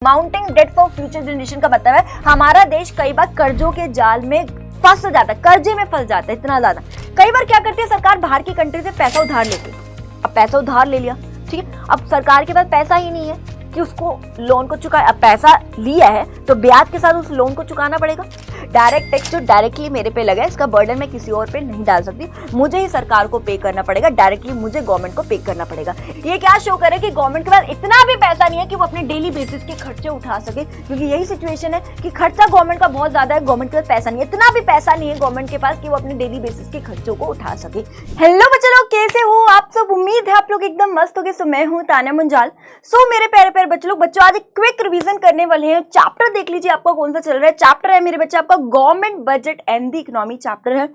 Mounting debt for future generation का मतलब है हमारा देश कई बार कर्जों के जाल में फंस जाता है, कर्जे में फंस जाता है इतना ज्यादा। कई बार क्या करती है सरकार, बाहर की कंट्री से पैसा उधार लेती है। अब पैसा उधार ले लिया, ठीक है, अब सरकार के पास पैसा ही नहीं है कि उसको लोन को चुका, अब पैसा लिया है तो ब्याज के साथ उस लोन को चुकाना पड़ेगा। डायरेक्ट टैक्स जो डायरेक्टली मेरे पे लगा है, इसका बर्डन मैं किसी और पे नहीं डाल सकती, मुझे ही सरकार को पे करना पड़ेगा, डायरेक्टली मुझे गवर्नमेंट को पे करना पड़ेगा। ये क्या शो करे कि गवर्नमेंट के पास इतना भी पैसा नहीं है कि वो अपने डेली बेसिस के खर्चे उठा सके, क्योंकि यही सिचुएशन है कि खर्चा गवर्नमेंट का बहुत ज्यादा है, गवर्नमेंट के पास पैसा नहीं है, इतना भी पैसा नहीं है गवर्नमेंट के पास कि वो अपने डेली बेसिस के खर्चों को उठा सके। हेलो बच्चे लोग, कैसे हो आप सब? उम्मीद है आप लोग एकदम मस्त हो गए। सो मैं हूँ तान्या मुंजाल। सो मेरे प्यारे प्यारे बच्चे लोग, बच्चों आज एक क्विक रिवीजन करने वाले हैं। चैप्टर देख लीजिए आपका कौन सा चल रहा है। चैप्टर है मेरे बच्चे आपका government budget and the economy chapter है।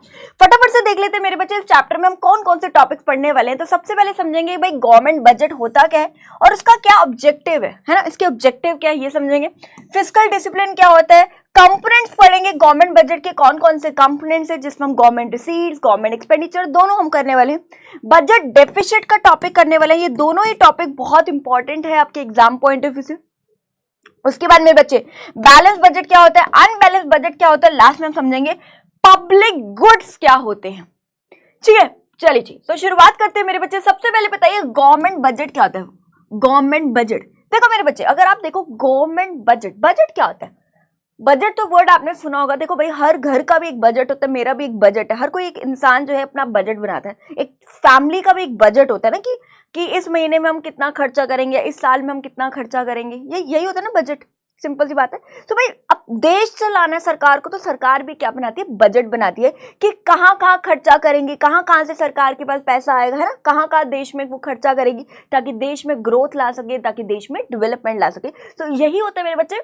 फटाफट से देख लेते हैं मेरे बच्चे इस चैप्टर में हम कौन कौन से टॉपिक्स पढ़ने वाले हैं। तो सबसे पहले समझेंगे भाई गवर्नमेंट बजट होता क्या है और उसका क्या ऑब्जेक्टिव है ना, इसके ऑब्जेक्टिव क्या है ये समझेंगे। फिस्कल डिसिप्लिन क्या होता है, कंपोनेंट्स पढ़ेंगे गवर्नमेंट बजट के कौन कौन से कंपोनेंट्स है, जिसमें हम गवर्नमेंट रिसीट्स, गवर्नमेंट एक्सपेंडिचर दोनों हम करने वाले हैं। बजट डेफिसिट का टॉपिक करने वाले हैं। ये दोनों ही टॉपिक बहुत इंपॉर्टेंट है आपके एग्जाम पॉइंट ऑफ व्यू से। उसके बाद मेरे बच्चे बैलेंस बजट क्या होता है, अनबैलेंस बजट क्या होता है, लास्ट में हम समझेंगे पब्लिक गुड्स क्या होते हैं। ठीक है, चलिए जी। तो शुरुआत करते हैं मेरे बच्चे। सबसे पहले बताइए गवर्नमेंट बजट क्या होता है। गवर्नमेंट बजट देखो मेरे बच्चे, अगर आप देखो गवर्नमेंट बजट, बजट क्या होता है। बजट तो वर्ड आपने सुना होगा। देखो भाई हर घर का भी एक बजट होता है, मेरा भी एक बजट है, हर कोई एक इंसान जो है अपना बजट बनाता है। एक फैमिली का भी एक बजट होता है ना कि इस महीने में हम कितना खर्चा करेंगे, इस साल में हम कितना खर्चा करेंगे, यही होता है ना बजट। सिंपल सी बात है। तो भाई अब देश चलाना है सरकार को, तो सरकार भी क्या बनाती है, बजट बनाती है कि कहाँ कहाँ खर्चा करेंगी, कहाँ कहाँ से सरकार के पास पैसा आएगा, है ना, कहाँ कहाँ देश में वो खर्चा करेगी ताकि देश में ग्रोथ ला सके, ताकि देश में डेवलपमेंट ला सके। तो यही होता है मेरे बच्चे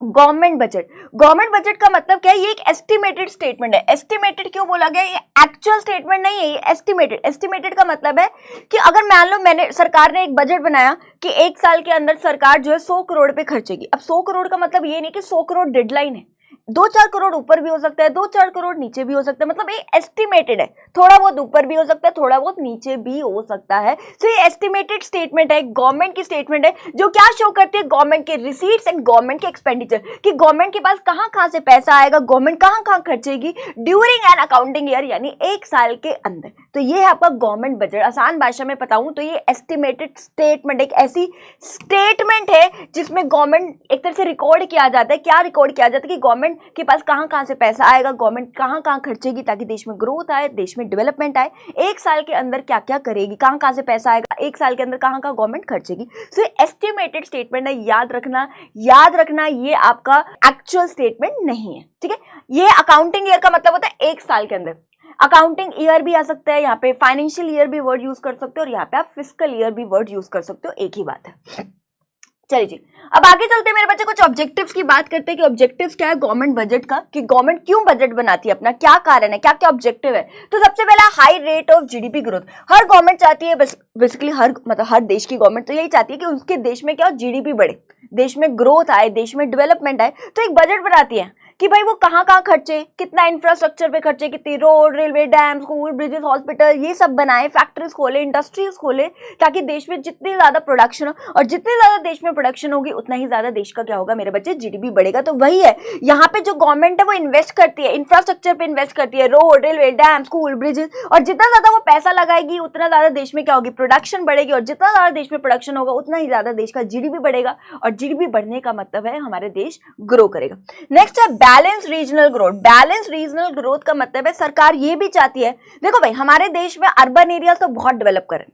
गवर्नमेंट बजट। गवर्नमेंट बजट का मतलब क्या है, ये एक एस्टिमेटेड स्टेटमेंट है। एस्टिमेटेड क्यों बोला गया, ये एक्चुअल स्टेटमेंट नहीं है, ये एस्टिमेटेड। एस्टिमेटेड का मतलब है कि अगर मान लो सरकार ने एक बजट बनाया कि एक साल के अंदर सरकार जो है 100 करोड़ पे खर्चेगी। अब 100 करोड़ का मतलब ये नहीं कि 100 करोड़ डेडलाइन है, 2-4 करोड़ ऊपर भी हो सकता है, 2-4 करोड़ नीचे भी हो सकता है, मतलब ये एस्टिमेटेड है। थोड़ा बहुत ऊपर भी हो सकता है, थोड़ा बहुत नीचे भी हो सकता है। तो ये एस्टिमेटेड स्टेटमेंट है, गवर्नमेंट की स्टेटमेंट है, जो क्या शो करती है, गवर्नमेंट के रिसीट्स एंड गवर्नमेंट के एक्सपेंडिचर, कि गवर्नमेंट के पास कहां कहां से पैसा आएगा, गवर्नमेंट कहां कहां खर्चेगी ड्यूरिंग एन अकाउंटिंग ईयर, यानी एक साल के अंदर। तो ये है आपका गवर्नमेंट बजट। आसान भाषा में बताऊं तो ये एस्टिमेटेड स्टेटमेंट एक ऐसी स्टेटमेंट है जिसमें गवर्नमेंट एक तरह से रिकॉर्ड किया जाता है। क्या रिकॉर्ड किया जाता है कि गवर्नमेंट के पास कहां कहां से पैसा आएगा, गवर्नमेंट कहां कहां खर्चेगी ताकि देश में ग्रोथ आए, देश में डेवलपमेंट आए, एक साल के अंदर क्या क्या करेगी, कहां कहां से पैसा आएगा, एक साल के अंदर कहां कहां गवर्नमेंट खर्चेगी। सो एस्टिमेटेड स्टेटमेंट है, याद रखना ये आपका एक्चुअल स्टेटमेंट नहीं है। ठीक है, ये अकाउंटिंग ईयर का मतलब होता है एक साल के अंदर। अकाउंटिंग ईयर भी आ सकता है, यहाँ पे फाइनेंशियल ईयर भी वर्ड यूज कर सकते हो और यहाँ पे आप फिस्कल ईयर भी वर्ड यूज कर सकते हो, एक ही बात है। चलिए जी, अब आगे चलते हैं मेरे बच्चे, कुछ ऑब्जेक्टिव्स की बात करते हैं कि ऑब्जेक्टिव्स क्या है गवर्नमेंट बजट का, कि गवर्नमेंट क्यों बजट बनाती है, अपना क्या कारण है, क्या क्या ऑब्जेक्टिव है। तो सबसे पहला high rate of GDP growth. Her government चाहती है, बेसिकली हर देश की गवर्नमेंट तो यही चाहती है कि उसके देश में क्या हो, जीडीपी बढ़े, देश में ग्रोथ आए, देश में डेवलपमेंट आए। तो एक बजट बनाती है कि भाई वो कहाँ कहाँ खर्चे, कितना इंफ्रास्ट्रक्चर पे खर्चे, कितनी road, railway, dam, school, bridges, hospital, ये सब बनाए, फैक्ट्रीज खोले, इंडस्ट्रीज खोले, ताकि देश में जितनी ज्यादा प्रोडक्शन हो, और जितनी ज्यादा देश में प्रोडक्शन होगी उतना ही ज्यादा देश का क्या होगा मेरे बच्चे, जीडीपी बढ़ेगा। तो वही है, यहाँ पे जो गवर्नमेंट है वो इन्वेस्ट करती है, इंफ्रास्ट्रक्चर पे इन्वेस्ट करती है, road, railway, dam, school, bridges, और जितना ज्यादा वो पैसा लगाएगी उतना ज्यादा देश में क्या होगी, प्रोडक्शन बढ़ेगी, और जितना ज्यादा देश में प्रोडक्शन होगा उतना ही ज्यादा देश का जीडीपी बढ़ेगा, और जीडीपी बढ़ने का मतलब है हमारे देश ग्रो करेगा। नेक्स्ट है balance regional growth. Balance regional growth का मतलब है सरकार ये भी चाहती है, देखो भाई हमारे देश में अर्बन एरिया तो बहुत डेवलप करें,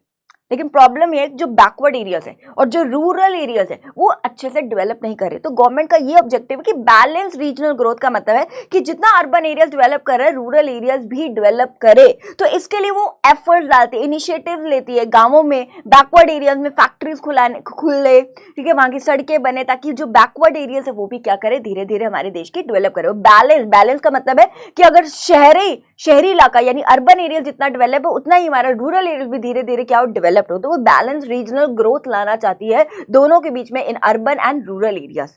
लेकिन प्रॉब्लम ये है जो बैकवर्ड एरियाज है और जो रूरल एरियाज है वो अच्छे से डेवलप नहीं कर रहे। तो गवर्नमेंट का ये ऑब्जेक्टिव है कि बैलेंस रीजनल ग्रोथ का मतलब है कि जितना अर्बन एरियाज डेवलप कर रहे हैं, रूरल एरियाज भी डेवलप करे। तो इसके लिए वो एफर्ट्स डालती है, इनिशिएटिव लेती है, गांवों में, बैकवर्ड एरियाज में फैक्ट्रीज खुले, ठीक है, वहां की सड़कें बने, ताकि जो बैकवर्ड एरियाज है वो भी क्या करे, धीरे धीरे हमारे देश की डेवलप करे। बैलेंस का मतलब है कि अगर शहरी इलाका यानी अर्बन एरिया जितना डेवलप है उतना ही हमारा रूरल एरिया भी धीरे धीरे क्या हो, डेवलप हो। तो वो बैलेंस रीजनल ग्रोथ लाना चाहती है दोनों के बीच में, in urban and rural areas.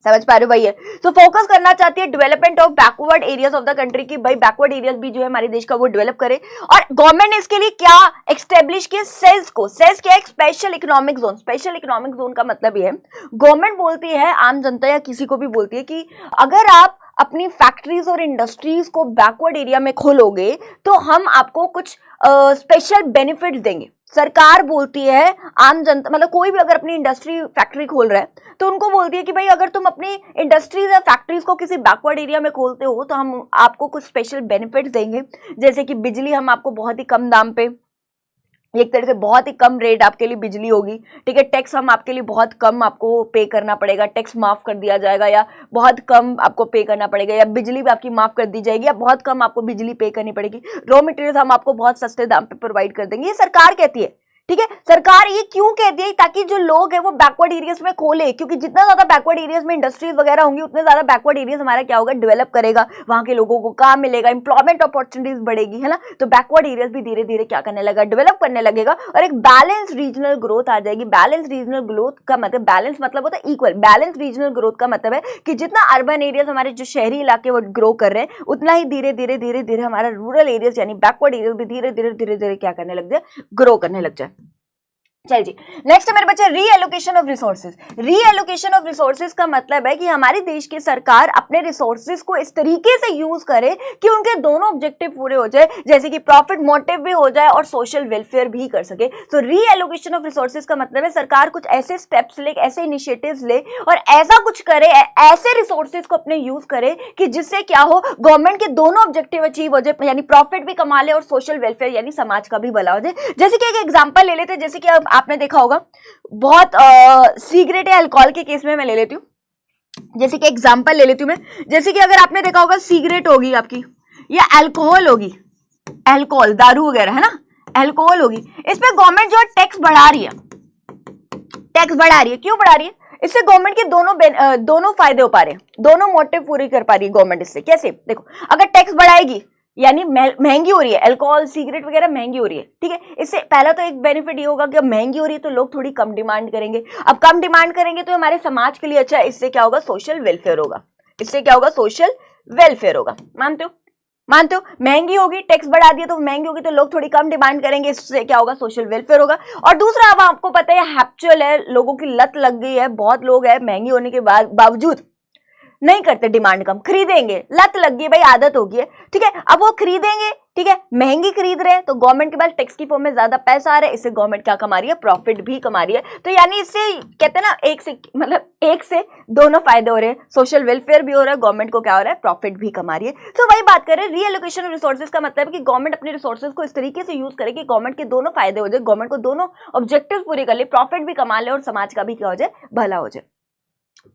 समझ पा रहे हो भाई? है तो फोकस करना चाहती है development of backward areas of the country की भाई बैकवर्ड एरियाज भी जो है हमारे देश का वो डेवलप करे। और गवर्नमेंट ने इसके लिए क्या एक्स्टेब्लिश किया? सेल्स को। सेल्स क्या है? Special economic zone. Special economic zone का मतलब ये है गवर्नमेंट बोलती है आम जनता या किसी को भी बोलती है कि अगर आप अपनी फैक्ट्रीज और इंडस्ट्रीज को बैकवर्ड एरिया में खोलोगे तो हम आपको कुछ स्पेशल बेनिफिट देंगे। सरकार बोलती है आम जनता मतलब कोई भी अगर अपनी इंडस्ट्री फैक्ट्री खोल रहा है तो उनको बोलती है कि भाई अगर तुम अपनी इंडस्ट्रीज या फैक्ट्रीज को किसी बैकवर्ड एरिया में खोलते हो तो हम आपको कुछ स्पेशल बेनिफिट्स देंगे, जैसे कि बिजली हम आपको बहुत ही कम दाम पे, एक तरह से बहुत ही कम रेट आपके लिए बिजली होगी, ठीक है। टैक्स हम आपके लिए बहुत कम आपको पे करना पड़ेगा, टैक्स माफ कर दिया जाएगा या बहुत कम आपको पे करना पड़ेगा, या बिजली भी आपकी माफ कर दी जाएगी या बहुत कम आपको बिजली पे करनी पड़ेगी। रॉ मटेरियल हम आपको बहुत सस्ते दाम पे प्रोवाइड कर देंगे। ये सरकार कहती है, ठीक है। सरकार ये क्यों कहती है? ताकि जो लोग हैं वो बैकवर्ड एरियाज में खोले, क्योंकि जितना ज्यादा बैकवर्ड एरियाज में इंडस्ट्रीज वगैरह होंगी उतने ज्यादा बैकवर्ड एरियाज हमारा क्या होगा? डेवलप करेगा, वहां के लोगों को काम मिलेगा, इंप्लॉयमेंट अपॉर्चुनिटीज बढ़ेगी, है ना। तो बैकवर्ड एरियाज भी धीरे धीरे क्या करने लगा? डेवलप करने लगेगा और एक बैलेंस रीजनल ग्रोथ आ जाएगी। बैलेंस रीजनल ग्रोथ का मतलब, बैलेंस मतलब होता है इक्वल, बैलेंस रीजनल ग्रोथ का मतलब है कि जितना अर्बन एरियाज हमारे जो शहरी इलाके वो ग्रो कर रहे हैं उतना ही धीरे धीरे धीरे धीरे हमारा रूरल एरियाज यानी बैकवर्ड एरियाज भी धीरे धीरे धीरे धीरे क्या करने लग जाए? ग्रो करने लग जाए। चल जी, नेक्स्ट है मेरे बच्चे reallocation of resources. Reallocation of resources का मतलब है कि हमारे देश की सरकार अपने रिसोर्सेज को इस तरीके से यूज करे कि उनके दोनों ऑब्जेक्टिव पूरे हो जाए, जैसे कि प्रॉफिट मोटिव भी हो जाए और सोशल वेलफेयर भी कर सके। तो रीएलोकेशन ऑफ रिसोर्सेज का मतलब है सरकार कुछ ऐसे स्टेप्स ले, ऐसे इनिशिएटिव्स ले और ऐसा कुछ करे, ऐसे रिसोर्सेज को अपने यूज करे कि जिससे क्या हो, गवर्नमेंट के दोनों ऑब्जेक्टिव अचीव हो जाए, यानी प्रॉफिट भी कमा ले और सोशल वेलफेयर यानी समाज का भी भला हो जाए। जैसे कि एक एग्जांपल ले लेते हैं, जैसे कि आपने देखा होगा बहुत सिगरेट या अल्कोहल के केस में मैं ले लेती हूँ, जैसे कि एग्जांपल ले लेती हूँ मैं, जैसे कि अगर आपने देखा होगा सिगरेट होगी आपकी या अल्कोहल होगी, अल्कोहल दारू वगैरह है ना, अल्कोहल होगी, इस पे गवर्नमेंट जो है टैक्स बढ़ा रही है, टैक्स बढ़ा रही है। क्यों बढ़ा रही है? इससे गवर्नमेंट के दोनों फायदे हो पा रहे हैं, दोनों मोटिव पूरी कर पा रही है गवर्नमेंट इससे। कैसे? देखो, अगर टैक्स बढ़ाएगी यानी महंगी हो रही है, अल्कोहल सिगरेट वगैरह महंगी हो रही है, ठीक है। इससे पहला तो एक बेनिफिट ये होगा कि अब महंगी हो रही है तो लोग थोड़ी कम डिमांड करेंगे, अब कम डिमांड करेंगे तो हमारे समाज के लिए अच्छा है, इससे क्या होगा? सोशल वेलफेयर होगा, इससे क्या होगा? सोशल वेलफेयर होगा। मानते हो? मानते हो? महंगी होगी, टैक्स बढ़ा दिया तो महंगी होगी तो लोग थोड़ी कम डिमांड करेंगे, इससे क्या होगा? सोशल वेलफेयर होगा। और दूसरा, अब आपको पता है हैप्चुअल है, लोगों की लत लग गई है, बहुत लोग हैं महंगी होने के बावजूद नहीं करते डिमांड, कम खरीदेंगे, लत लग गई भाई, आदत हो गई है, ठीक है। अब वो खरीदेंगे, ठीक है, महंगी खरीद रहे हैं तो गवर्नमेंट के पास टैक्स की फॉर्म में ज्यादा पैसा आ रहा है, इससे गवर्नमेंट क्या कमा रही है? प्रॉफिट भी कमा रही है। तो यानी इससे कहते हैं ना, एक से दोनों फायदे हो रहे हैं, सोशल वेलफेयर भी हो रहा है, गवर्नमेंट को क्या हो रहा है? प्रॉफिट भी कमा रही है। तो वही बात करें, रीएलोकेशन ऑफ रिसोर्सेज का मतलब है कि गवर्नमेंट अपने रिसोर्सेज को इस तरीके से यूज करे कि गवर्नमेंट के दोनों फायदे हो जाए, गवर्नमेंट को दोनों ऑब्जेक्टिव पूरे कर ले, प्रॉफिट भी कमा ले और समाज का भी क्या हो जाए? भला हो जाए।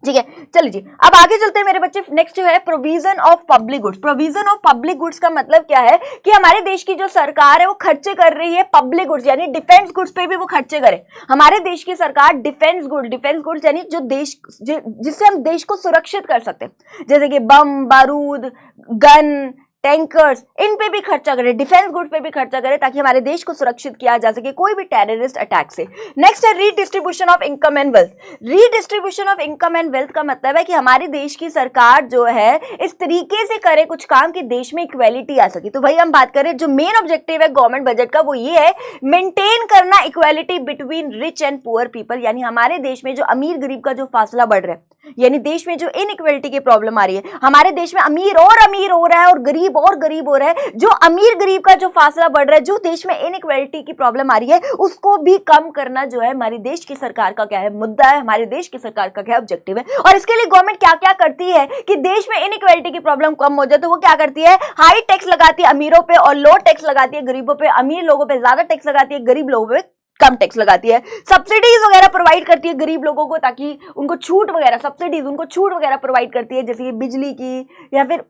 ठीक है, चलिए जी, अब आगे चलते हैं मेरे बच्चे। नेक्स्ट जो है provision of public goods. Provision of public goods का मतलब क्या है कि हमारे देश की जो सरकार है वो खर्चे कर रही है पब्लिक गुड्स यानी डिफेंस गुड्स पे भी वो खर्चे करे। हमारे देश की सरकार डिफेंस गुड्स यानी जो देश जिससे हम देश को सुरक्षित कर सकते हैं, जैसे कि बम, बारूद, गन, टैंकर्स, इन पे भी खर्चा करे, डिफेंस गुड्स पे भी खर्चा करे ताकि हमारे देश को सुरक्षित किया जा सके कोई भी टेररिस्ट अटैक से। नेक्स्ट है redistribution of income and wealth. Redistribution of income and wealth का मतलब है कि हमारे देश की सरकार जो है इस तरीके से करे कुछ काम कि देश में इक्वेलिटी आ सके। तो भाई हम बात करें, जो मेन ऑब्जेक्टिव है गवर्नमेंट बजट का वो ये है मेंटेन करना equality between rich and poor people, यानी हमारे देश में जो अमीर गरीब का जो फासला बढ़ रहा है, यानी देश में जो इनइक्वेलिटी की प्रॉब्लम आ रही है, हमारे देश में अमीर हो रहा है और गरीब हो रहा है, जो अमीर गरीब का जो फासला बढ़ रहा है, जो देश में इनइक्वेलिटी की प्रॉब्लम आ रही है, उसको भी कम करना जो है हमारी देश की सरकार का क्या है? मुद्दा है, हमारे देश की सरकार का क्या ऑब्जेक्टिव है। और इसके लिए गवर्नमेंट क्या क्या करती है कि देश में इनइक्वेलिटी की प्रॉब्लम कम हो जाए, तो वो क्या करती है? हाई टैक्स लगाती है अमीरों पे और लो टैक्स लगाती है गरीबों पे। अमीर लोगों पे ज्यादा टैक्स लगाती है, गरीब लोगों पे कम टैक्स लगाती है। सब्सिडीज वगैरह प्रोवाइड करती है गरीब लोगों को ताकि उनको छूट वगैरह प्रोवाइड करती है, जैसे कि बिजली की या फिर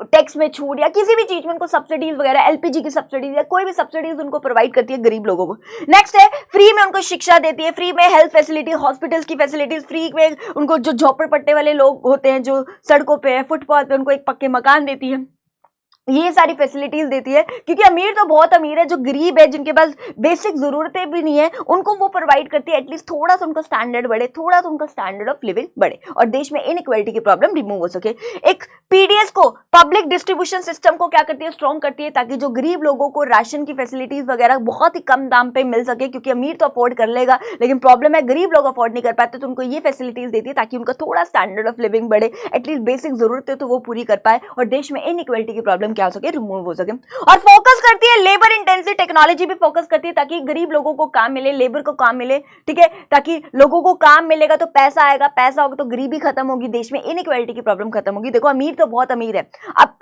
टैक्स में छूट या किसी भी चीज में उनको सब्सिडीज वगैरह, एलपीजी की सब्सिडीज या कोई भी सब्सिडीज उनको प्रोवाइड करती है गरीब लोगों को। नेक्स्ट है फ्री में उनको शिक्षा देती है, फ्री में हेल्थ फैसिलिटी, हॉस्पिटल्स की फैसिलिटीज, फ्री में उनको जो झोपड़पट्टे वाले लोग होते हैं जो सड़कों पे है, फुटपाथ पे, उनको एक पक्के मकान देती है। ये सारी फैसिलिटीज देती है, क्योंकि अमीर तो बहुत अमीर है, जो गरीब है जिनके पास बेसिक जरूरतें भी नहीं है उनको वो प्रोवाइड करती है, एटलीस्ट थोड़ा सा उनका स्टैंडर्ड बढ़े, थोड़ा सा उनका स्टैंडर्ड ऑफ लिविंग बढ़े और देश में इनइक्वालिटी की प्रॉब्लम रिमूव हो सके। एक पीडीएस को, पब्लिक डिस्ट्रीब्यूशन सिस्टम को क्या करती है, स्ट्रॉन्ग करती है, ताकि जो गरीब लोगों को राशन की फैसिलिटीज वगैरह बहुत ही कम दाम पे मिल सके, क्योंकि अमीर तो अफोर्ड कर लेगा लेकिन प्रॉब्लम है गरीब लोग अफोर्ड नहीं कर पाते, तो उनको ये फैसिलिटीज देती है ताकि उनका थोड़ा स्टैंडर्ड ऑफ लिविंग बढ़े, एटलीस्ट बेसिक जरूरतें तो वो पूरी कर पाए और देश में इनइक्वालिटी की प्रॉब्लम क्या हो सके, रिमूव हो सके। और फोकस करती है लेबर इंटेंसिव टेक्नोलॉजी भी फोकस करती है, ताकि गरीब लोगों को काम मिले, लेबर को काम मिले, ठीक है, ताकि लोगों को काम मिलेगा तो पैसा आएगा, पैसा होगा तो गरीबी खत्म होगी, देश में इनइक्वालिटी की प्रॉब्लम खत्म होगी। देखो अमीर तो बहुत अमीर है, अब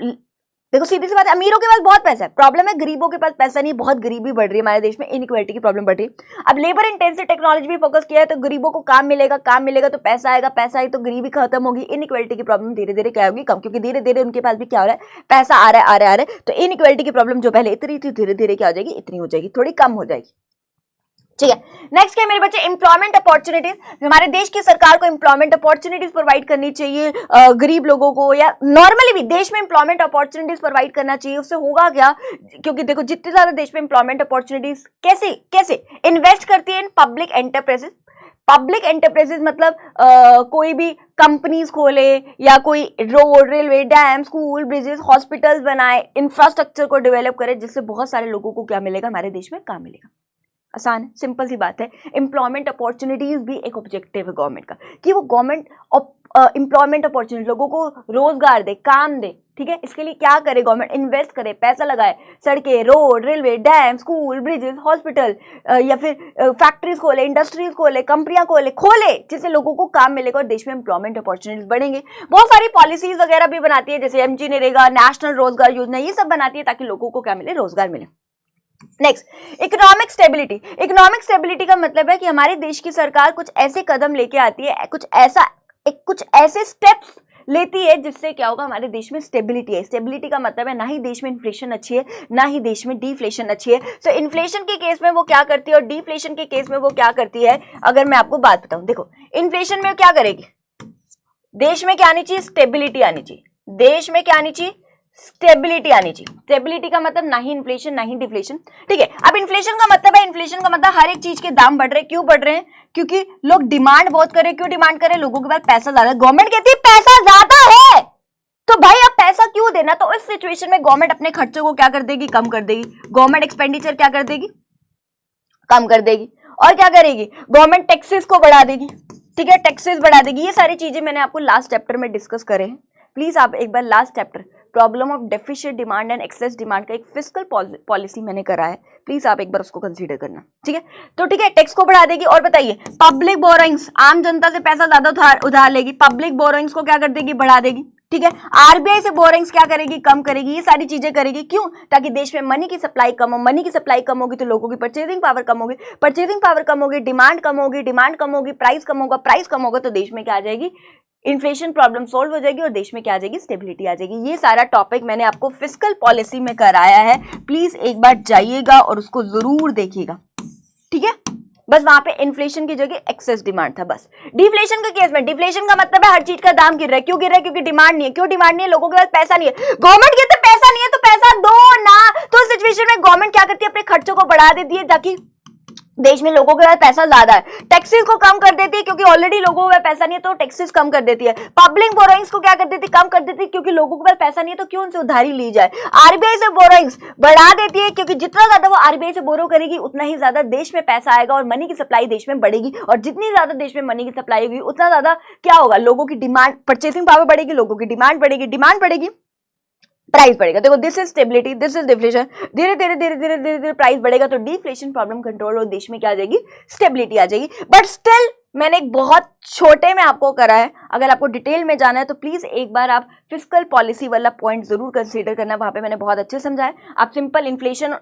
देखो सीधी सी बात है, अमीरों के पास बहुत पैसा है, प्रॉब्लम है गरीबों के पास पैसा नहीं, बहुत गरीबी बढ़ रही है हमारे देश में, इनइक्वालिटी की प्रॉब्लम बढ़ रही है। अब लेबर इंटेंसिव टेक्नोलॉजी भी फोकस किया है तो गरीबों को काम मिलेगा, काम मिलेगा तो पैसा आएगा, पैसा आएगा तो गरीबी खत्म होगी, इनइक्वालिटी की प्रॉब्लम धीरे धीरे क्या होगी, कम, क्योंकि धीरे धीरे उनके पास भी क्या हो रहा है, पैसा आ रहा है, तो इनइक्वालिटी की प्रॉब्लम जो पहले इतनी थी धीरे धीरे क्या हो जाएगी, इतनी हो जाएगी, थोड़ी कम हो जाएगी। ठीक है, नेक्स्ट क्या मेरे बच्चे, एम्प्लॉयमेंट अपॉर्चुनिटीज। हमारे देश की सरकार को एम्प्लॉयमेंट अपॉर्चुनिटीज प्रोवाइड करनी चाहिए गरीब लोगों को, या नॉर्मली भी देश में एम्प्लॉयमेंट अपॉर्चुनिटीज प्रोवाइड करना चाहिए। उससे होगा क्या, क्योंकि देखो जितनी ज्यादा देश में एम्प्लॉयमेंट अपॉर्चुनिटीज कैसे इन्वेस्ट करती है in public enterprises. Public enterprises मतलब कोई भी कंपनीज खोले या कोई road, railway, dam, school, bridges, hospitals बनाए, इंफ्रास्ट्रक्चर को डेवलप करे, जिससे बहुत सारे लोगों को क्या मिलेगा, हमारे देश में काम मिलेगा। आसान है, सिंपल सी बात है। एम्प्लॉयमेंट अपॉर्चुनिटीज भी एक ऑब्जेक्टिव है गवर्नमेंट का, कि वो गवर्नमेंट एम्प्लॉयमेंट अपॉर्चुनिटी, लोगों को रोजगार दे, काम दे, ठीक है। इसके लिए क्या करे गवर्नमेंट, इन्वेस्ट करे, पैसा लगाए, सड़कें, road, railway, dam, school, bridges, hospital, या फिर फैक्ट्रीज खोले, इंडस्ट्रीज खोले, कंपनियां खोले, जिससे लोगों को काम मिलेगा और देश में एम्प्लॉयमेंट अपॉर्चुनिटीज बढ़ेंगे। बहुत सारी पॉलिसीज वगैरह भी बनाती है, जैसे एमजी नरेगा, नेशनल रोजगार योजना, ये सब बनाती है ताकि लोगों को क्या मिले, रोजगार मिले। Next, economic stability. Economic stability का मतलब है कि हमारे देश की सरकार कुछ ऐसे कदम लेके आती है, कुछ ऐसे स्टेप्स लेती है जिससे क्या होगा, हमारे देश में स्टेबिलिटी है। स्टेबिलिटी का मतलब है ना ही देश में इन्फ्लेशन अच्छी है, ना ही देश में डिफ्लेशन अच्छी है। सो इन्फ्लेशन के केस में वो क्या करती है और डिफ्लेशन के केस में वो क्या करती है, अगर मैं आपको बात बताऊं, देखो इन्फ्लेशन में क्या करेगी, देश में क्या आनी चाहिए, स्टेबिलिटी आनी चाहिए, देश में क्या आनी चाहिए, स्टेबिलिटी आनी चाहिए। स्टेबिलिटी का मतलब ना ही इन्फ्लेशन ना ही डिफ्लेशन, ठीक है। अब इन्फ्लेशन का मतलब है, इन्फ्लेशन का मतलब हर एक चीज के दाम बढ़ रहे हैं। क्यों बढ़ रहे हैं, क्योंकि लोग डिमांड बहुत कर रहे हैं। क्यों डिमांड कर रहे हैं, लोगों के पास पैसा ज्यादा है, गवर्नमेंट कहती है पैसा ज्यादा है तो भाई अब पैसा क्यों देना। तो इस सिचुएशन में गवर्नमेंट अपने खर्चों को क्या कर देगी, कम कर देगी। गवर्नमेंट एक्सपेंडिचर क्या कर देगी, कम कर देगी। और क्या करेगी, गवर्नमेंट टैक्सेस को बढ़ा देगी, ठीक है, टैक्सेस बढ़ा देगी। ये सारी चीजें मैंने आपको लास्ट चैप्टर में डिस्कस करे हैं, प्लीज आप एक बार last chapter problem of deficient demand and excess demand का एक फिस्कल पॉलिसी मैंने करा है, प्लीज आप एक बार उसको कंसीडर करना, ठीक है। तो ठीक है, टैक्स को बढ़ा देगी। और बताइए, पब्लिक बोरोइंग्स, आम जनता से पैसा ज्यादा उधार लेगी, पब्लिक बोरोइंग्स को क्या कर देगी, बढ़ा देगी, ठीक है। आरबीआई से बोरोइंग्स क्या करेगी, कम करेगी। ये सारी चीजें करेगी, क्यों, ताकि देश में मनी की सप्लाई कम हो। मनी की सप्लाई कम होगी तो लोगों की परचेजिंग पावर कम होगी, परचेजिंग पावर कम होगी, डिमांड कम होगी, डिमांड कम होगी, प्राइस कम होगा, प्राइस कम होगा तो देश में क्या आ जाएगी, इन्फ्लेशन प्रॉब्लम सॉल्व हो जाएगी और देश में क्या आ जाएगी, स्टेबिलिटी आ जाएगी। ये सारा टॉपिक मैंने आपको फिस्कल पॉलिसी में कराया है, प्लीज एक बार जाइएगा और उसको जरूर देखिएगा, ठीक है। बस वहां पे इन्फ्लेशन की जगह एक्सेस डिमांड था बस। डिफ्लेशन के केस में, डिफ्लेशन का मतलब है हर चीज का दाम गिर रहा है। क्यों गिर रहा है, क्योंकि डिमांड नहीं है। क्यों डिमांड नहीं है, लोगों के पास पैसा नहीं है। गवर्नमेंट कहते पैसा नहीं है तो पैसा दो ना, तो सिचुएशन में गवर्नमेंट क्या करती है, अपने खर्चों को बढ़ा देती है ताकि देश में लोगों के पास पैसा ज्यादा है। टैक्सेस को कम कर देती है क्योंकि ऑलरेडी लोगों के पास पैसा नहीं है तो टैक्सेस कम कर देती है। पब्लिक बोरोइंग्स को क्या कर देती है, कम कर देती है क्योंकि लोगों के पास पैसा नहीं है तो क्यों उनसे उधारी ली जाए। आरबीआई से बोरोइंग्स बढ़ा देती है क्योंकि जितना ज्यादा वो आरबीआई से बोरो करेगी उतना ही ज्यादा देश में पैसा आएगा और मनी की सप्लाई देश में बढ़ेगी, और जितनी ज्यादा देश में मनी की सप्लाई होगी उतना ज्यादा क्या होगा, लोगों की डिमांड, परचेसिंग पावर बढ़ेगी, लोगों की डिमांड बढ़ेगी, डिमांड बढ़ेगी, प्राइस बढ़ेगा। देखो this is stability, this is deflation. धीरे धीरे प्राइस बढ़ेगा तो डिफ्लेशन प्रॉब्लम कंट्रोल और देश में क्या आ जाएगी, स्टेबिलिटी आ जाएगी। बट स्टिल मैंने एक बहुत छोटे में आपको करा है, अगर आपको डिटेल में जाना है तो प्लीज एक बार आप फिस्कल पॉलिसी वाला पॉइंट जरूर कंसीडर करना, वहां पे मैंने बहुत अच्छे समझाया। आप सिंपल इन्फ्लेशन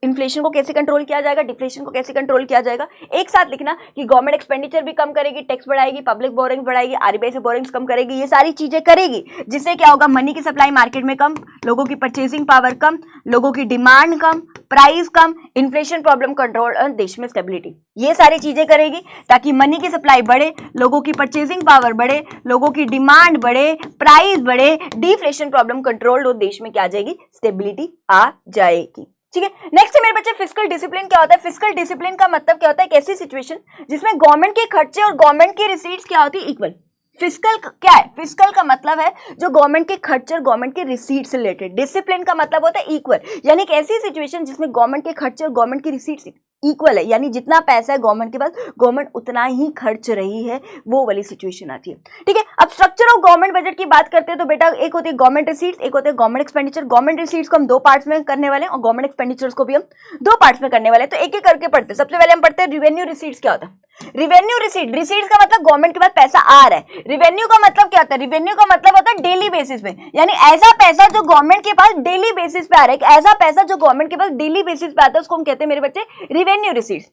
इन्फ्लेशन को कैसे कंट्रोल किया जाएगा, डिफ्लेशन को कैसे कंट्रोल किया जाएगा। एक साथ लिखना कि गवर्नमेंट एक्सपेंडिचर भी कम करेगी, टैक्स बढ़ाएगी, पब्लिक बोरिंग्स बढ़ाएगी, आरबीआई से बोरिंग्स कम करेगी, ये सारी चीजें करेगी, जिससे क्या होगा, मनी की सप्लाई मार्केट में कम, लोगों की परचेसिंग पावर कम, लोगों की डिमांड कम, प्राइस कम, इन्फ्लेशन प्रॉब्लम कंट्रोल और देश में स्टेबिलिटी, ये सारी चीजें करेगी ताकि मनी की सप्लाई बढ़े, लोगों की परचेसिंग पावर बढ़े, लोगों की डिमांड बढ़े, प्राइस बढ़े, डिफ्लेशन प्रॉब्लम कंट्रोल और देश में क्या आ जाएगी, स्टेबिलिटी आ जाएगी। ठीक है, नेक्स्ट है मेरे बच्चे फिस्कल डिसिप्लिन क्या होता है। फिस्कल डिसिप्लिन का मतलब क्या होता है, एक ऐसी सिचुएशन जिसमें गवर्नमेंट के खर्चे और गवर्नमेंट की रिसीट्स क्या होती है, इक्वल। फिस्कल क्या है, फिस्कल का मतलब है जो गवर्नमेंट के खर्चे और गवर्नमेंट के रिसीट से रिलेटेड। डिसिप्लिन का मतलब होता है इक्वल, यानी एक ऐसी सिचुएशन जिसमें गवर्नमेंट के खर्चे और गवर्नमेंट की रिसीट्स इक्वल है, यानी जितना पैसा है गवर्नमेंट के पास, गवर्नमेंट उतना ही खर्च रही है, वो वाली सिचुएशन आती है। ठीक है, अब स्ट्रक्चर ऑफ गवर्नमेंट बजट की बात करते हैं तो बेटा एक होती है गवर्नमेंट रिसीट्स, एक होते हैं गवर्नमेंट एक्सपेंडिचर। गवर्नमेंट रिसीट्स को हम दो पार्ट्स में करने वाले हैं और गवर्नमेंट एक्सपेंडिचर्स को भी हम दो पार्ट्स में करने वाले हैं, तो एक एक करके पढ़ते हैं। सबसे पहले हम पढ़ते हैं रिवेन्यू रिसीट्स क्या होता है। रिवेन्यू रिसीट, रिसीट्स का मतलब गवर्नमेंट के पास पैसा आ रहा है। रिवेन्यू का मतलब क्या होता है, रिवेन्यू का मतलब होता है डेली बेसिस पे, यानी ऐसा पैसा जो गवर्नमेंट के पास डेली बेसिस पे आ रहा है, ऐसा पैसा जो गवर्नमेंट के पास डेली बेसिस पे आता है उसको हम कहते हैं मेरे बच्चे रिवेन्यू रिसीट्स।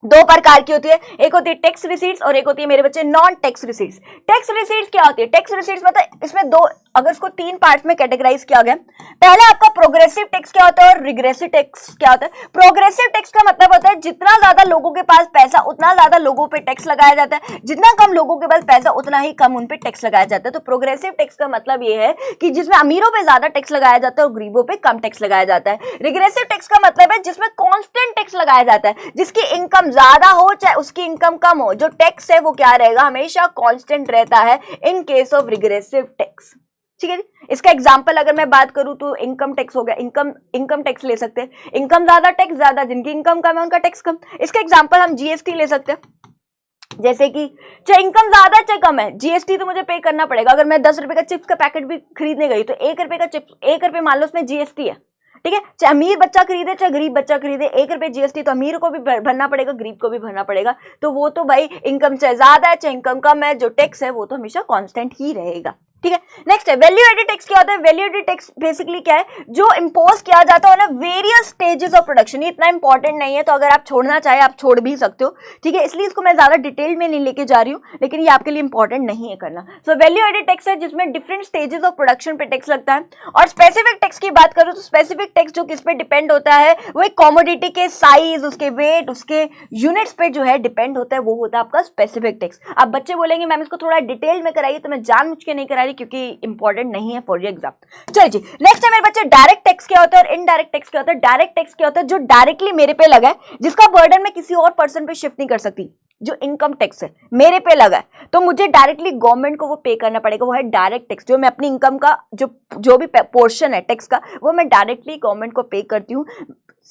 दो प्रकार की होती है, एक होती है टैक्स रिसीट्स और एक होती है मेरे बच्चे non tax receipts. Tax receipts क्या होती है, टैक्स रिसीट्स मतलब इसमें दो, अगर इसको तीन पार्ट्स में कैटेगराइज किया गया। पहले आपका प्रोग्रेसिव टैक्स क्या होता है और रिग्रेसिव टैक्स क्या होता है। प्रोग्रेसिव टैक्स का मतलब होता है जितना ज्यादा लोगों के पास पैसा उतना ज्यादा लोगों पे टैक्स लगाया जाता है, जितना कम लोगों के पास पैसा उतना ही कम उन पे टैक्स लगाया जाता है। तो प्रोग्रेसिव टैक्स का मतलब ये है कि जिसमें अमीरों पे ज्यादा टैक्स लगाया जाता है और गरीबों पे कम टैक्स लगाया जाता है। रिग्रेसिव टैक्स का मतलब है जिसमें कॉन्स्टेंट टैक्स लगाया जाता है, जिसकी इनकम ज्यादा हो चाहे उसकी इनकम कम हो, जो टैक्स है वो क्या रहेगा, हमेशा कांस्टेंट रहता है in case of regressive tax. ठीक है, इसका एग्जांपल अगर मैं बात करूं तो इनकम टैक्स हो गया, इनकम टैक्स ले सकते हैं, इनकम ज्यादा टैक्स ज्यादा, जिनकी इनकम कम है उनका टैक्स कम। इसका एग्जांपल हम जीएसटी ले सकते हैं, जैसे कि चाहे इनकम ज्यादा चाहे कम है, जीएसटी तो मुझे पे करना पड़ेगा। अगर मैं 10 रुपए का चिप्स का पैकेट भी खरीदने गई तो 1 रुपए का चिप्स, 1 रुपए मान लो उसमें जीएसटी है। ठीक है, चाहे अमीर बच्चा खरीदे चाहे गरीब बच्चा खरीदे, 1 रुपए जीएसटी तो अमीर को भी भरना पड़ेगा, गरीब को भी भरना पड़ेगा। तो वो तो भाई इनकम चाहे ज्यादा है चाहे इनकम कम है, जो टैक्स है वो तो हमेशा कांस्टेंट ही रहेगा। ठीक है, नेक्स्ट है वैल्यू एडेड टैक्स क्या होता है। वैल्यू एडेड टैक्स बेसिकली क्या है, जो इंपोज किया जाता है ना वेरियस स्टेजेस ऑफ प्रोडक्शन। ये इतना इंपॉर्टेंट नहीं है, तो अगर आप छोड़ना चाहे आप छोड़ भी सकते हो। ठीक है, इसलिए इसको मैं ज्यादा डिटेल में नहीं लेके जा रही हूँ, लेकिन ये आपके लिए इंपॉर्टेंट नहीं है करना। सो वैल्यू एडेड टैक्स है जिसमें डिफरेंट स्टेजेस ऑफ प्रोडक्शन पे टैक्स लगता है। और स्पेसिफिक टैक्स की बात करूँ तो स्पेसिफिक टैक्स जो किस पे डिपेंड होता है, वो एक कॉमोडिटी के साइज, उसके वेट, उसके यूनिट्स पे जो है डिपेंड होता है, वो होता है आपका स्पेसिफिक टैक्स। अब बच्चे बोलेंगे मैम इसको थोड़ा डिटेल में कराइए, तो मैं जानबूझ के नहीं करा रही क्योंकि इंपॉर्टेंट नहीं है फॉर योर एग्जाम। चलिए जी, नेक्स्ट है मेरे बच्चे डायरेक्ट टैक्स क्या होता है और इनडायरेक्ट टैक्स क्या होता है। डायरेक्ट टैक्स क्या होता है, जो डायरेक्टली मेरे पे लगा है, जिसका बर्डन मैं किसी और पर्सन पे शिफ्ट नहीं कर सकती। जो इनकम टैक्स है मेरे पे लगा है तो मुझे डायरेक्टली गवर्नमेंट को वो पे करना पड़ेगा, वो है डायरेक्ट टैक्स। जो मैं अपनी इनकम का जो भी पोर्शन है टैक्स का, वो मैं डायरेक्टली गवर्नमेंट को पे करती हूँ।